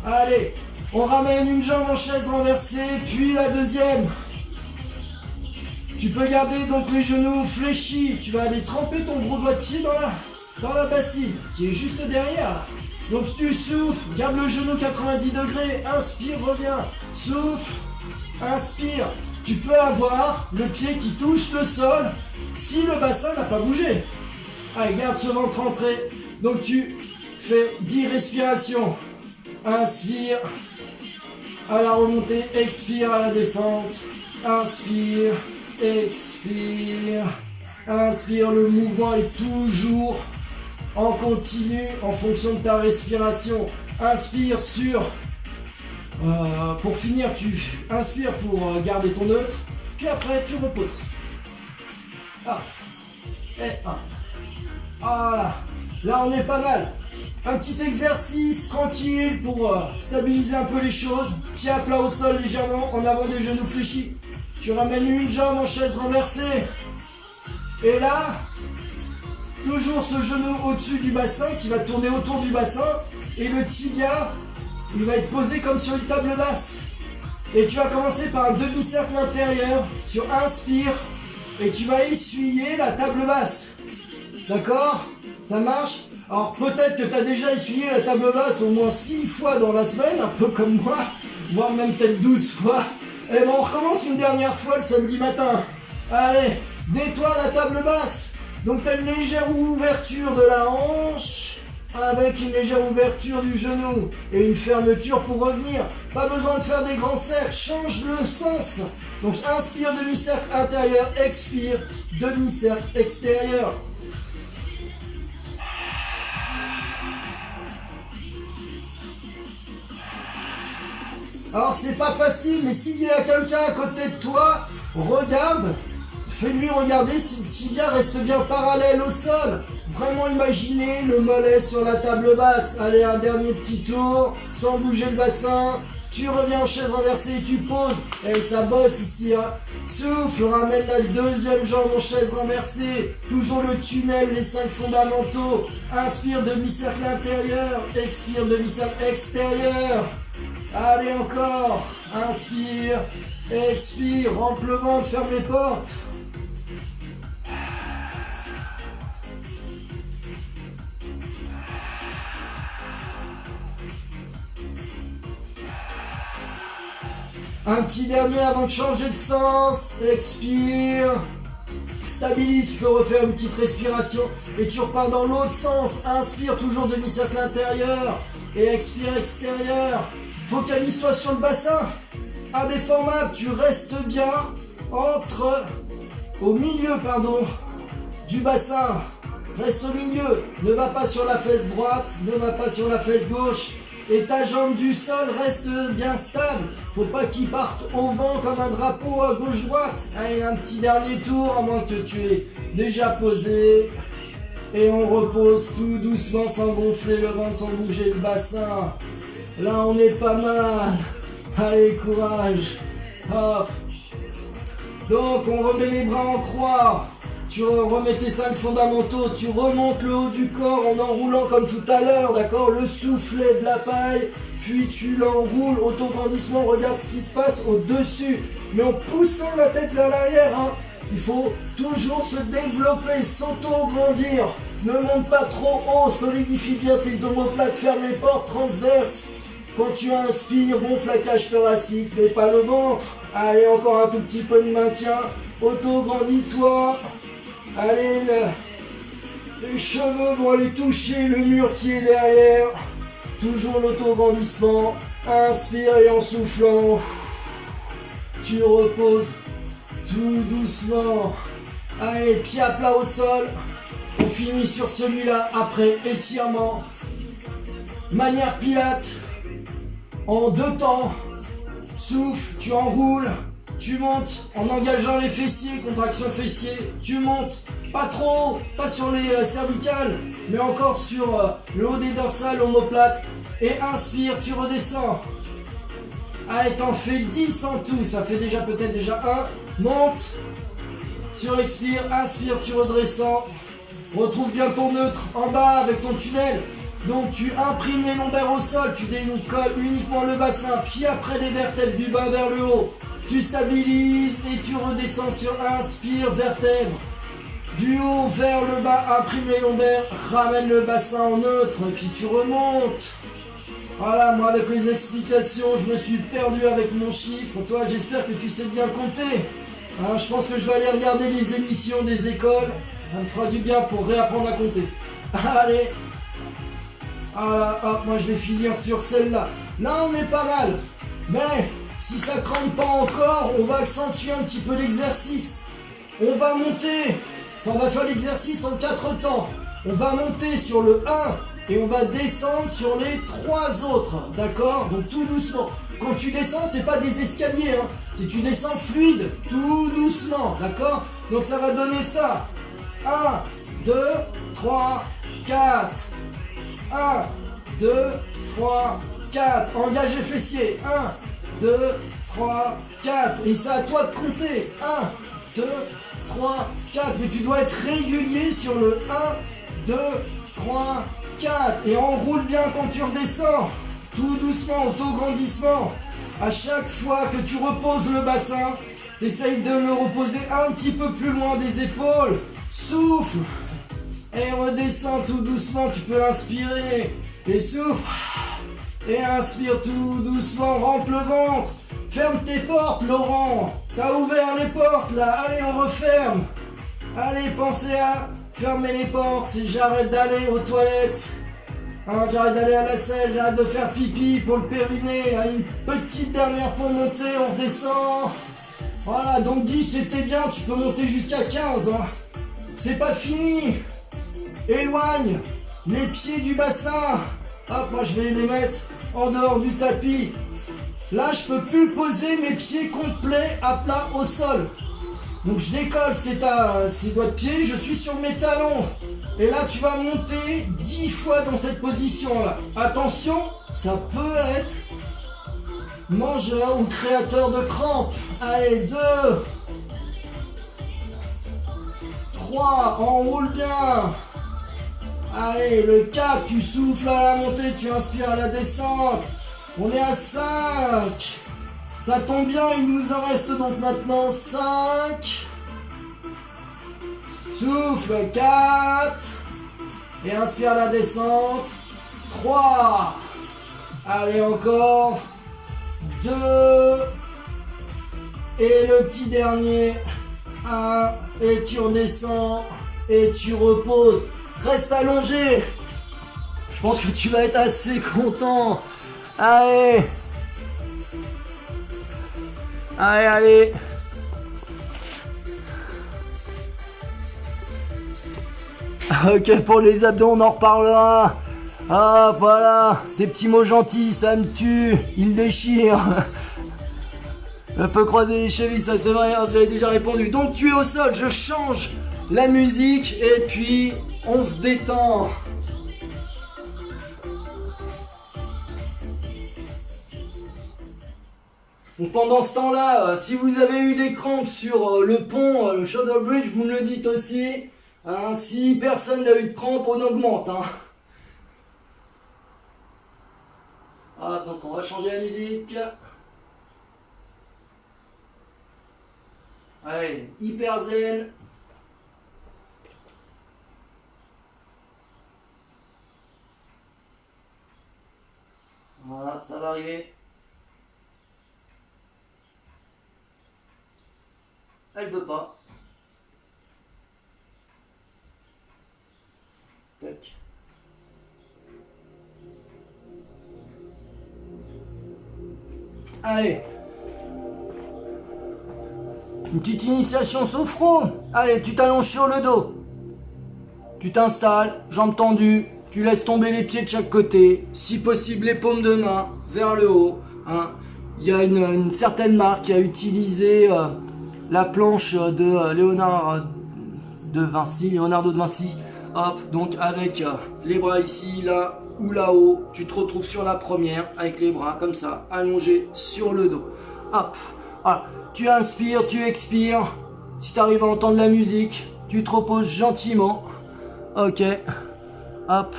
Allez, on ramène une jambe en chaise renversée, puis la deuxième. Tu peux garder donc les genoux fléchis, tu vas aller tremper ton gros doigt de pied dans la bassine qui est juste derrière. Donc tu souffles, garde le genou 90 degrés, inspire, reviens, souffle. Inspire, tu peux avoir le pied qui touche le sol si le bassin n'a pas bougé. Allez, garde ce ventre rentré. Donc tu fais 10 respirations. Inspire à la remontée, expire à la descente. Inspire, expire. Inspire, le mouvement est toujours en continu en fonction de ta respiration. Inspire sur... pour finir, tu inspires pour garder ton neutre, puis après tu reposes. Ah. Et ah. Voilà. Là on est pas mal. Un petit exercice tranquille pour stabiliser un peu les choses. Pied à plat au sol légèrement, en avant des genoux fléchis. Tu ramènes une jambe en chaise renversée. Et là, toujours ce genou au-dessus du bassin qui va tourner autour du bassin. Et le tibia, il va être posé comme sur une table basse. Et tu vas commencer par un demi-cercle intérieur. Tu inspires et tu vas essuyer la table basse. D'accord? Ça marche? Alors peut-être que tu as déjà essuyé la table basse au moins 6 fois dans la semaine, un peu comme moi, voire même peut-être 12 fois. Et bon, on recommence une dernière fois le samedi matin. Allez, nettoie la table basse. Donc tu as une légère ouverture de la hanche, avec une légère ouverture du genou et une fermeture pour revenir. Pas besoin de faire des grands cercles, change le sens. Donc inspire, demi-cercle intérieur, expire, demi-cercle extérieur. Alors c'est pas facile, mais s'il y a quelqu'un à côté de toi, regarde. Fais-lui regarder si le tibia reste bien parallèle au sol. Vraiment imaginez le mollet sur la table basse. Allez, un dernier petit tour, sans bouger le bassin. Tu reviens en chaise renversée, tu poses. Et ça bosse ici, hein. Souffle, ramène la deuxième jambe en chaise renversée. Toujours le tunnel, les 5 fondamentaux. Inspire, demi-cercle intérieur. Expire, demi-cercle extérieur. Allez, encore. Inspire, expire, rampe le ventre, ferme les portes. Un petit dernier avant de changer de sens. Expire. Stabilise, tu peux refaire une petite respiration. Et tu repars dans l'autre sens. Inspire, toujours demi-cercle intérieur. Et expire extérieur. Focalise-toi sur le bassin. Indéformable, tu restes bien au milieu du bassin. Reste au milieu. Ne va pas sur la fesse droite. Ne va pas sur la fesse gauche. Et ta jambe du sol reste bien stable. Faut pas qu'il parte au vent comme un drapeau à gauche-droite. Allez, un petit dernier tour, à moins que tu aies déjà posé. Et on repose tout doucement sans gonfler le ventre, sans bouger le bassin. Là, on est pas mal. Allez, courage. Hop. Donc, on remet les bras en croix. Tu remets tes 5 fondamentaux, tu remontes le haut du corps en enroulant comme tout à l'heure, d'accord? Le soufflet de la paille, puis tu l'enroules, auto-grandissement, regarde ce qui se passe au-dessus, mais en poussant la tête vers l'arrière, hein. Il faut toujours se développer, s'auto-grandir. Ne monte pas trop haut, solidifie bien tes omoplates, ferme les portes transverses. Quand tu inspires, gonfle la cage thoracique, mais pas le ventre. Allez, encore un tout petit peu de maintien. Auto-grandis-toi. Allez, les cheveux vont aller toucher le mur qui est derrière. Toujours l'auto-grandissement. Inspire et en soufflant, tu reposes tout doucement. Allez, pied à plat au sol. On finit sur celui-là après étirement. Manière pilate. En 2 temps. Souffle, tu enroules. Tu montes en engageant les fessiers, contraction fessiers. Tu montes, pas trop, pas sur les cervicales, mais encore sur le haut des dorsales, omoplate. Et inspire, tu redescends. Allez, t'en fais 10 en tout, ça fait peut-être déjà 1. Monte, surexpire, inspire, tu redescends. Retrouve bien ton neutre en bas avec ton tunnel. Donc tu imprimes les lombaires au sol, tu décolles uniquement le bassin, puis après les vertèbres du bas vers le haut. Tu stabilises et tu redescends sur inspire, vertèbre. Du haut vers le bas, imprime les lombaires, ramène le bassin en neutre, puis tu remontes. Voilà, moi avec les explications, je me suis perdu avec mon chiffre. Toi, j'espère que tu sais bien compter. Hein, je pense que je vais aller regarder les émissions des écoles. Ça me fera du bien pour réapprendre à compter. Allez. Voilà, hop, moi je vais finir sur celle-là. Là, on est pas mal. Mais, si ça crampe pas encore, on va accentuer un petit peu l'exercice. On va monter. Enfin, on va faire l'exercice en 4 temps. On va monter sur le 1. Et on va descendre sur les 3 autres, d'accord? Donc tout doucement. Quand tu descends, c'est pas des escaliers, hein. Si tu descends fluide, tout doucement, d'accord? Donc ça va donner ça. 1, 2, 3, 4. 1, 2, 3, 4. Engage les fessiers. 1, 2, 3, 4. Et c'est à toi de compter. 1, 2, 3, 4. Mais tu dois être régulier sur le 1, 2, 3, 4. Et enroule bien quand tu redescends. Tout doucement, auto-grandissement. À chaque fois que tu reposes le bassin, tu essayes de le reposer un petit peu plus loin des épaules. Souffle. Et redescends tout doucement. Tu peux inspirer. Et souffle. Et inspire tout doucement. Rentre le ventre. Ferme tes portes, Laurent. T'as ouvert les portes là. Allez, on referme. Allez, pensez à fermer les portes. Si j'arrête d'aller aux toilettes. Hein, j'arrête d'aller à la selle, j'arrête de faire pipi pour le périnée. Hein, une petite dernière pour monter, on redescend. Voilà, donc 10 c'était bien, tu peux monter jusqu'à 15. Hein. C'est pas fini. Éloigne les pieds du bassin. Hop, moi je vais les mettre en dehors du tapis. Là, je peux plus poser mes pieds complets à plat au sol. Donc je décolle ces doigts de pied, je suis sur mes talons. Et là tu vas monter 10 fois dans cette position là. Attention, ça peut être mangeur ou créateur de crampes. Allez, 2, 3, enroule bien. Allez, le 4, tu souffles à la montée, tu inspires à la descente. On est à 5. Ça tombe bien, il nous en reste donc maintenant 5. Souffle, 4. Et inspire la descente. 3. Allez, encore. 2. Et le petit dernier. 1. Et tu redescends. Et tu reposes. Reste allongé. Je pense que tu vas être assez content. Allez. Allez, allez. Ok, pour les abdos, on en reparlera. Ah, voilà. Des petits mots gentils, ça me tue. Il me déchire. On peut croiser les chevilles, ça c'est vrai, j'avais déjà répondu. Donc tu es au sol, je change la musique et puis on se détend. Donc pendant ce temps-là, si vous avez eu des crampes sur le pont, le shoulder bridge, vous me le dites aussi. Hein, si personne n'a eu de crampes, on augmente. Hein. Ah, donc on va changer la musique. Allez, hyper zen. Voilà, ça va arriver. Elle veut pas. Tac. Allez. Une petite initiation sophro. Allez, tu t'allonges sur le dos. Tu t'installes, jambes tendues. Tu laisses tomber les pieds de chaque côté. Si possible, les paumes de main vers le haut. Hein. Il y a une certaine marque qui a utilisé la planche de Léonard de Vinci, Leonardo de Vinci. Hop, donc avec les bras ici, là ou là-haut, tu te retrouves sur la première avec les bras comme ça, allongés sur le dos. Hop, voilà. Tu inspires, tu expires. Si tu arrives à entendre la musique, tu te reposes gentiment. Ok, hop.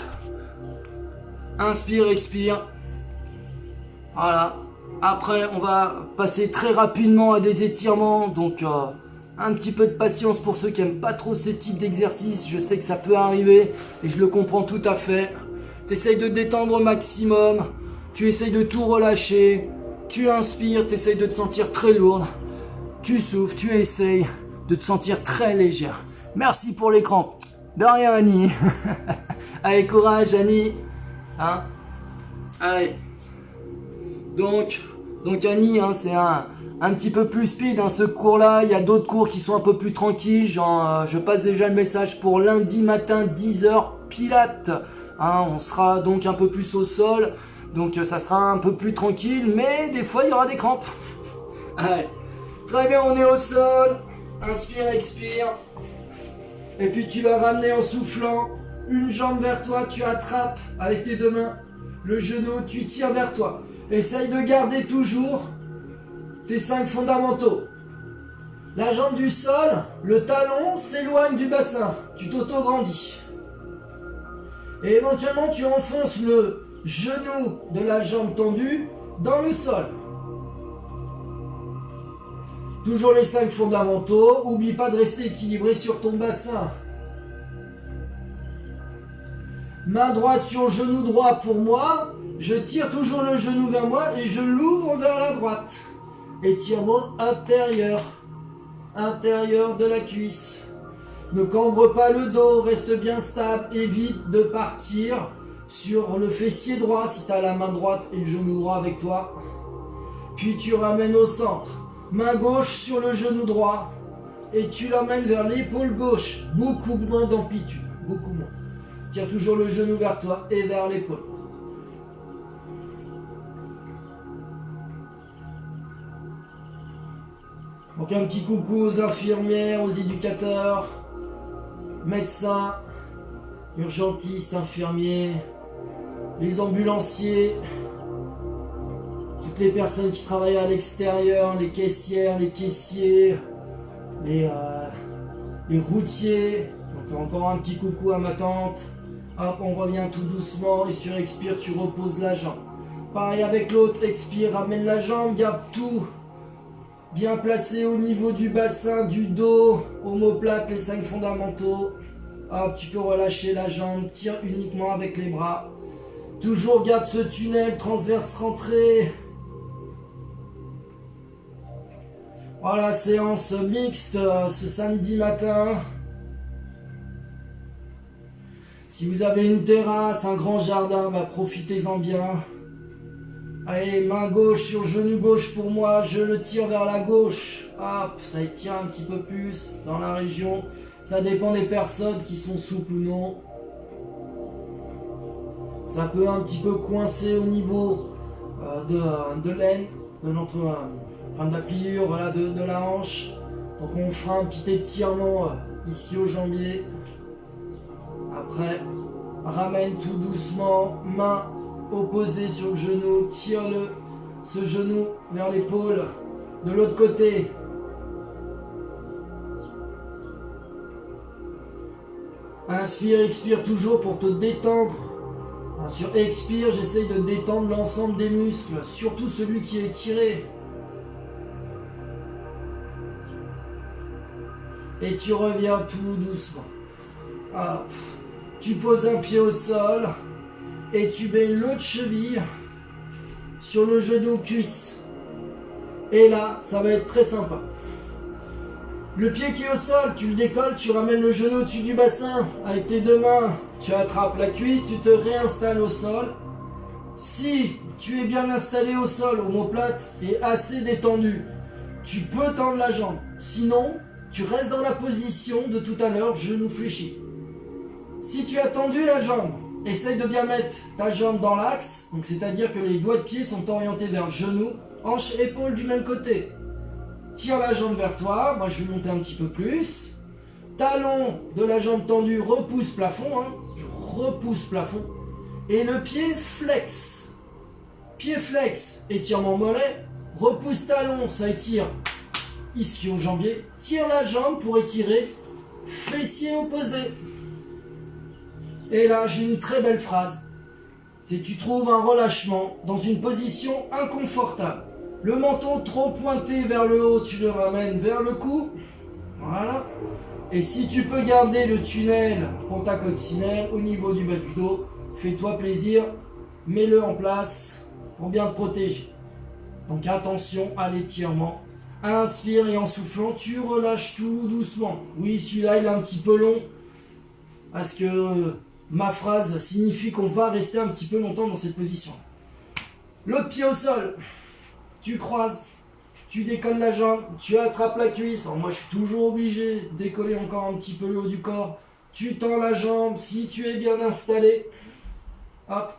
Inspire, expire. Voilà. Après, on va passer très rapidement à des étirements. Donc, un petit peu de patience pour ceux qui n'aiment pas trop ce type d'exercice. Je sais que ça peut arriver et je le comprends tout à fait. Tu essayes de détendre au maximum. Tu essayes de tout relâcher. Tu inspires, tu essayes de te sentir très lourde. Tu souffles, tu essayes de te sentir très légère. Merci pour l'écran. De rien, Annie. Allez, courage, Annie. Hein? Allez. Donc Annie, hein, c'est un petit peu plus speed, hein, ce cours-là. Il y a d'autres cours qui sont un peu plus tranquilles. Genre, je passe déjà le message pour lundi matin, 10h, Pilates. Hein, on sera donc un peu plus au sol. Donc, ça sera un peu plus tranquille. Mais des fois, il y aura des crampes. Allez. Très bien, on est au sol. Inspire, expire. Et puis, tu vas ramener en soufflant. Une jambe vers toi, tu attrapes avec tes deux mains. Le genou, tu tires vers toi. Essaye de garder toujours tes 5 fondamentaux. La jambe du sol, le talon s'éloigne du bassin. Tu t'auto-grandis. Et éventuellement, tu enfonces le genou de la jambe tendue dans le sol. Toujours les 5 fondamentaux. Oublie pas de rester équilibré sur ton bassin. Main droite sur genou droit pour moi. Je tire toujours le genou vers moi et je l'ouvre vers la droite. Étirement intérieur. Intérieur de la cuisse. Ne cambre pas le dos, reste bien stable. Évite de partir sur le fessier droit si tu as la main droite et le genou droit avec toi. Puis tu ramènes au centre. Main gauche sur le genou droit. Et tu l'emmènes vers l'épaule gauche. Beaucoup moins d'amplitude. Beaucoup moins. Tire toujours le genou vers toi et vers l'épaule. Donc un petit coucou aux infirmières, aux éducateurs, médecins, urgentistes, infirmiers, les ambulanciers, toutes les personnes qui travaillent à l'extérieur, les caissières, les caissiers, les routiers. Donc encore un petit coucou à ma tante. Hop, on revient tout doucement et sur expire, tu reposes la jambe. Pareil avec l'autre, expire, ramène la jambe, garde tout bien placé au niveau du bassin, du dos, omoplate, les 5 fondamentaux. Hop, tu peux relâcher la jambe, tire uniquement avec les bras. Toujours garde ce tunnel, transverse rentrée. Voilà, séance mixte ce samedi matin. Si vous avez une terrasse, un grand jardin, bah profitez-en bien. Allez, main gauche sur genou gauche pour moi, je le tire vers la gauche. Hop, ça étire un petit peu plus dans la région. Ça dépend des personnes qui sont souples ou non. Ça peut un petit peu coincer au niveau de l'aine, de notre, de la pliure, voilà, de la hanche. Donc on fera un petit étirement ischio-jambier. Après, ramène tout doucement, main opposée sur le genou, tire ce genou vers l'épaule. De l'autre côté. Inspire, expire toujours pour te détendre. Sur expire, j'essaye de détendre l'ensemble des muscles, surtout celui qui est étiré. Et tu reviens tout doucement. Hop. Tu poses un pied au sol et tu mets l'autre cheville sur le genou cuisse. Et là, ça va être très sympa. Le pied qui est au sol, tu le décolles, tu ramènes le genou au-dessus du bassin. Avec tes deux mains, tu attrapes la cuisse, tu te réinstalles au sol. Si tu es bien installé au sol, omoplate, et assez détendu, tu peux tendre la jambe. Sinon, tu restes dans la position de tout à l'heure, genou fléchi. Si tu as tendu la jambe, essaye de bien mettre ta jambe dans l'axe, donc c'est-à-dire que les doigts de pied sont orientés vers genou, hanche, épaule du même côté. Tire la jambe vers toi, moi je vais monter un petit peu plus. Talon de la jambe tendue, repousse plafond, je repousse plafond. Et le pied flex. Pied flex, étirement mollet, repousse talon, ça étire ischio-jambier. Tire la jambe pour étirer fessier opposé. Et là, j'ai une très belle phrase. C'est tu trouves un relâchement dans une position inconfortable. Le menton trop pointé vers le haut, tu le ramènes vers le cou. Voilà. Et si tu peux garder le tunnel pour ta coccinelle au niveau du bas du dos, fais-toi plaisir, mets-le en place pour bien te protéger. Donc attention à l'étirement. Inspire et en soufflant, tu relâches tout doucement. Oui, celui-là, il est un petit peu long parce que ma phrase signifie qu'on va rester un petit peu longtemps dans cette position. L'autre pied au sol, tu croises, tu décolles la jambe, tu attrapes la cuisse. Alors moi, je suis toujours obligé de décoller encore un petit peu le haut du corps. Tu tends la jambe si tu es bien installé. Hop.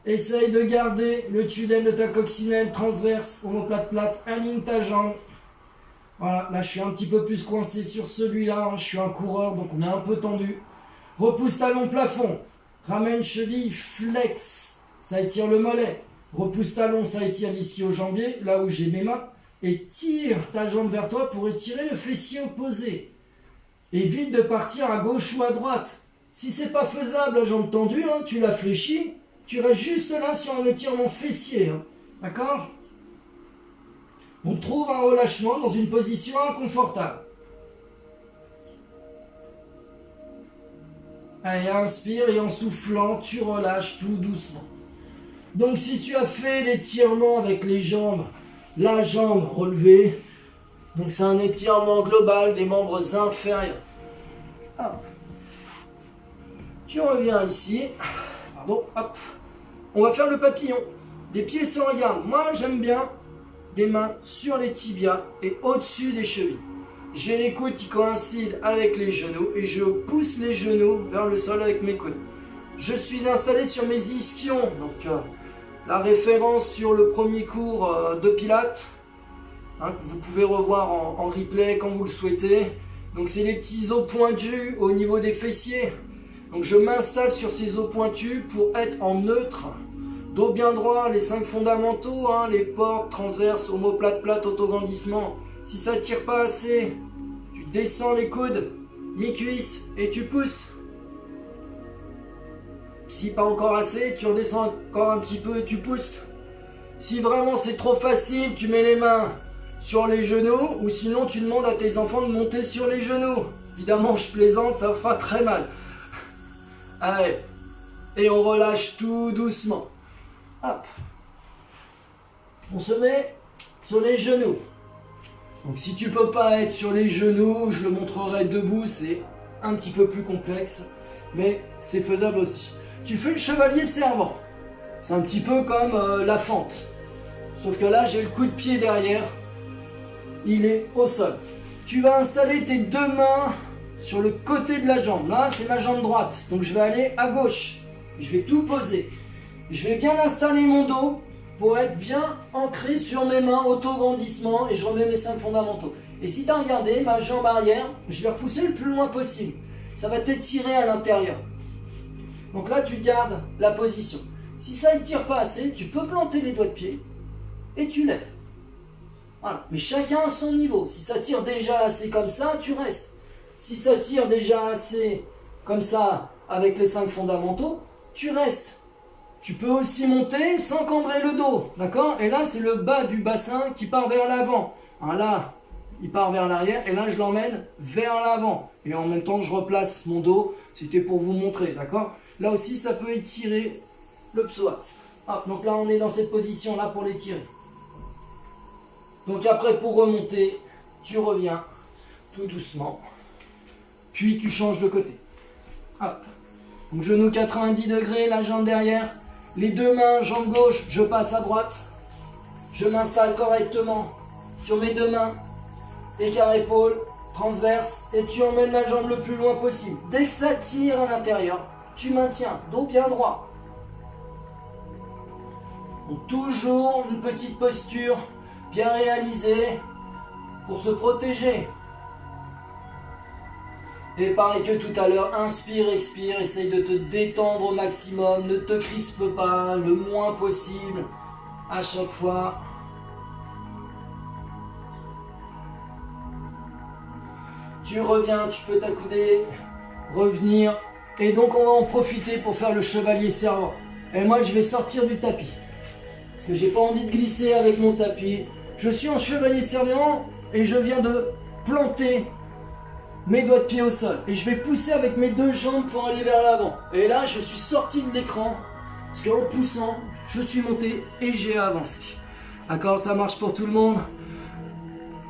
Essaye de garder le tunnel de ta coccinelle transverse, omoplate plate, aligne ta jambe. Voilà, là je suis un petit peu plus coincé sur celui-là, je suis un coureur donc on est un peu tendu. Repousse talon plafond, ramène cheville, flex, ça étire le mollet. Repousse talon, ça étire l'ischio-jambier, là où j'ai mes mains. Et tire ta jambe vers toi pour étirer le fessier opposé. Évite de partir à gauche ou à droite. Si c'est pas faisable, la jambe tendue, tu la fléchis, tu restes juste là sur un étirement fessier. D'accord ? On trouve un relâchement dans une position inconfortable. Allez, inspire et en soufflant, tu relâches tout doucement. Donc si tu as fait l'étirement avec les jambes, la jambe relevée, donc c'est un étirement global des membres inférieurs. Hop. Tu reviens ici. Pardon, hop. On va faire le papillon. Les pieds se regardent. Moi, j'aime bien les mains sur les tibias et au-dessus des chevilles. J'ai les coudes qui coïncident avec les genoux et je pousse les genoux vers le sol avec mes coudes. Je suis installé sur mes ischions, donc la référence sur le premier cours de Pilates, que vous pouvez revoir en replay quand vous le souhaitez. Donc c'est les petits os pointus au niveau des fessiers. Donc je m'installe sur ces os pointus pour être en neutre. Dos bien droit, les 5 fondamentaux, les portes, transverses, omoplate, plate, autograndissement. Si ça ne tire pas assez, tu descends les coudes, mi-cuisse et tu pousses. Si pas encore assez, tu redescends encore un petit peu et tu pousses. Si vraiment c'est trop facile, tu mets les mains sur les genoux ou sinon tu demandes à tes enfants de monter sur les genoux. Évidemment, je plaisante, ça fera très mal. Allez, et on relâche tout doucement. Hop. On se met sur les genoux. Donc si tu peux pas être sur les genoux, je le montrerai debout, c'est un petit peu plus complexe, mais c'est faisable aussi. Tu fais le chevalier servant. C'est un petit peu comme la fente. Sauf que là, j'ai le coup de pied derrière. Il est au sol. Tu vas installer tes deux mains sur le côté de la jambe. Là, c'est ma jambe droite. Donc je vais aller à gauche. Je vais tout poser. Je vais bien installer mon dos pour être bien ancré sur mes mains, auto-grandissement, et je remets mes 5 fondamentaux. Et si tu as regardé, ma jambe arrière, je vais repousser le plus loin possible. Ça va t'étirer à l'intérieur. Donc là, tu gardes la position. Si ça ne tire pas assez, tu peux planter les doigts de pied et tu lèves. Voilà. Mais chacun à son niveau. Si ça tire déjà assez comme ça, tu restes. Si ça tire déjà assez comme ça, avec les 5 fondamentaux, tu restes. Tu peux aussi monter sans cambrer le dos, d'accord? Et là, c'est le bas du bassin qui part vers l'avant. Là, il part vers l'arrière et là je l'emmène vers l'avant. Et en même temps je replace mon dos, c'était pour vous montrer, d'accord? Là aussi ça peut étirer le psoas. Hop, donc là on est dans cette position là pour l'étirer. Donc après pour remonter, tu reviens tout doucement, puis tu changes de côté. Hop. Donc genou 90 degrés, la jambe derrière, les deux mains, jambe gauche, je passe à droite, je m'installe correctement sur mes deux mains, écart épaule, transverse, et tu emmènes la jambe le plus loin possible. Dès que ça tire à l'intérieur, tu maintiens, dos bien droit. Donc toujours une petite posture bien réalisée pour se protéger. Et pareil que tout à l'heure, inspire, expire, essaye de te détendre au maximum, ne te crispe pas le moins possible à chaque fois. Tu reviens, tu peux t'accouder, revenir. Et donc on va en profiter pour faire le chevalier servant. Et moi je vais sortir du tapis. Parce que j'ai pas envie de glisser avec mon tapis. Je suis en chevalier servant et je viens de planter mes doigts de pied au sol. Et je vais pousser avec mes deux jambes pour aller vers l'avant. Et là je suis sorti de l'écran. Parce qu'en poussant, je suis monté et j'ai avancé. D'accord, ça marche pour tout le monde.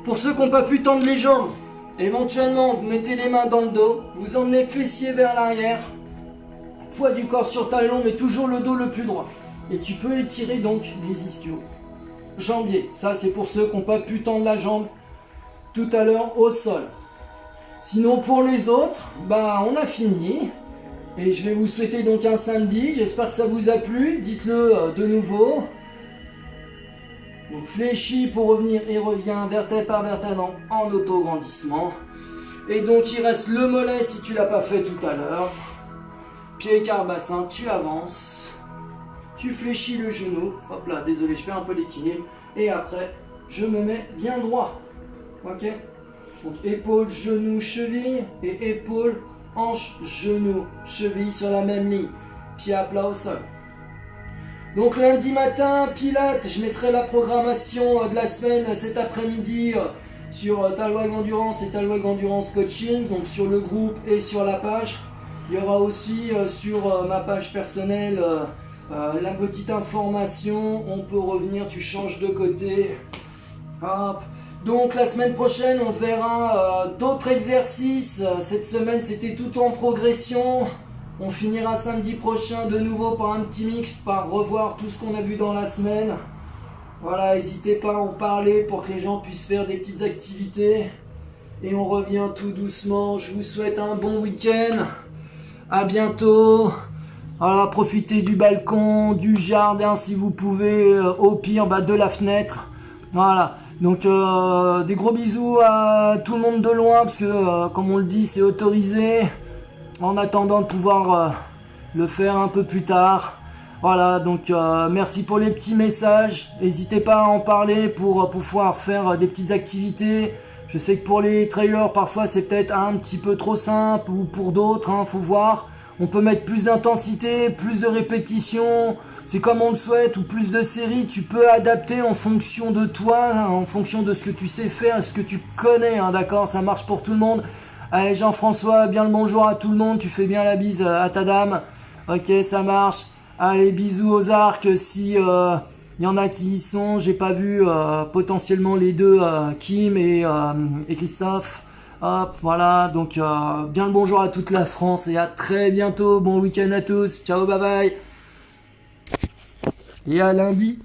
Pour ceux qui n'ont pas pu tendre les jambes, éventuellement, vous mettez les mains dans le dos, vous emmenez fessier vers l'arrière, poids du corps sur talon, mais toujours le dos le plus droit. Et tu peux étirer donc les ischios. Jambiers, ça c'est pour ceux qui n'ont pas pu tendre la jambe tout à l'heure au sol. Sinon pour les autres, on a fini. Et je vais vous souhaiter donc un samedi, j'espère que ça vous a plu, dites-le de nouveau. Donc fléchis pour revenir et reviens vertèbre par vertèbre en auto-grandissement. Et donc il reste le mollet si tu l'as pas fait tout à l'heure. Pied écart bassin, tu avances. Tu fléchis le genou. Hop là, désolé, je perds un peu l'équilibre. Et après, je me mets bien droit. Ok? Donc épaule, genou, cheville. Et épaule, hanche, genou, cheville sur la même ligne. Pied à plat au sol. Donc lundi matin, Pilates, je mettrai la programmation de la semaine cet après-midi sur Talwag Endurance et Talwag Endurance Coaching, donc sur le groupe et sur la page. Il y aura aussi sur ma page personnelle la petite information, on peut revenir, tu changes de côté. Hop. Donc la semaine prochaine, on verra d'autres exercices. Cette semaine, c'était tout en progression. On finira samedi prochain de nouveau par un petit mix, par revoir tout ce qu'on a vu dans la semaine. Voilà, n'hésitez pas à en parler pour que les gens puissent faire des petites activités. Et on revient tout doucement. Je vous souhaite un bon week-end. À bientôt. Voilà, profitez du balcon, du jardin si vous pouvez. Au pire, de la fenêtre. Voilà. Donc des gros bisous à tout le monde de loin parce que comme on le dit, c'est autorisé. En attendant de pouvoir le faire un peu plus tard. Voilà, donc merci pour les petits messages. N'hésitez pas à en parler pour pouvoir faire des petites activités. Je sais que pour les trailers, parfois c'est peut-être un petit peu trop simple ou pour d'autres, faut voir. On peut mettre plus d'intensité, plus de répétitions, c'est comme on le souhaite, ou plus de séries. Tu peux adapter en fonction de toi, en fonction de ce que tu sais faire, ce que tu connais, d'accord? Ça marche pour tout le monde. Allez Jean-François, bien le bonjour à tout le monde, tu fais bien la bise à ta dame. Ok, ça marche. Allez, bisous aux arcs, si y en a qui y sont, j'ai pas vu potentiellement les deux, Kim et Christophe. Hop, voilà, donc bien le bonjour à toute la France et à très bientôt, bon week-end à tous, ciao, bye bye. Et à lundi.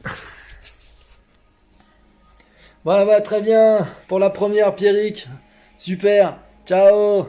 Voilà, très bien, pour la première Pierrick, super. Ciao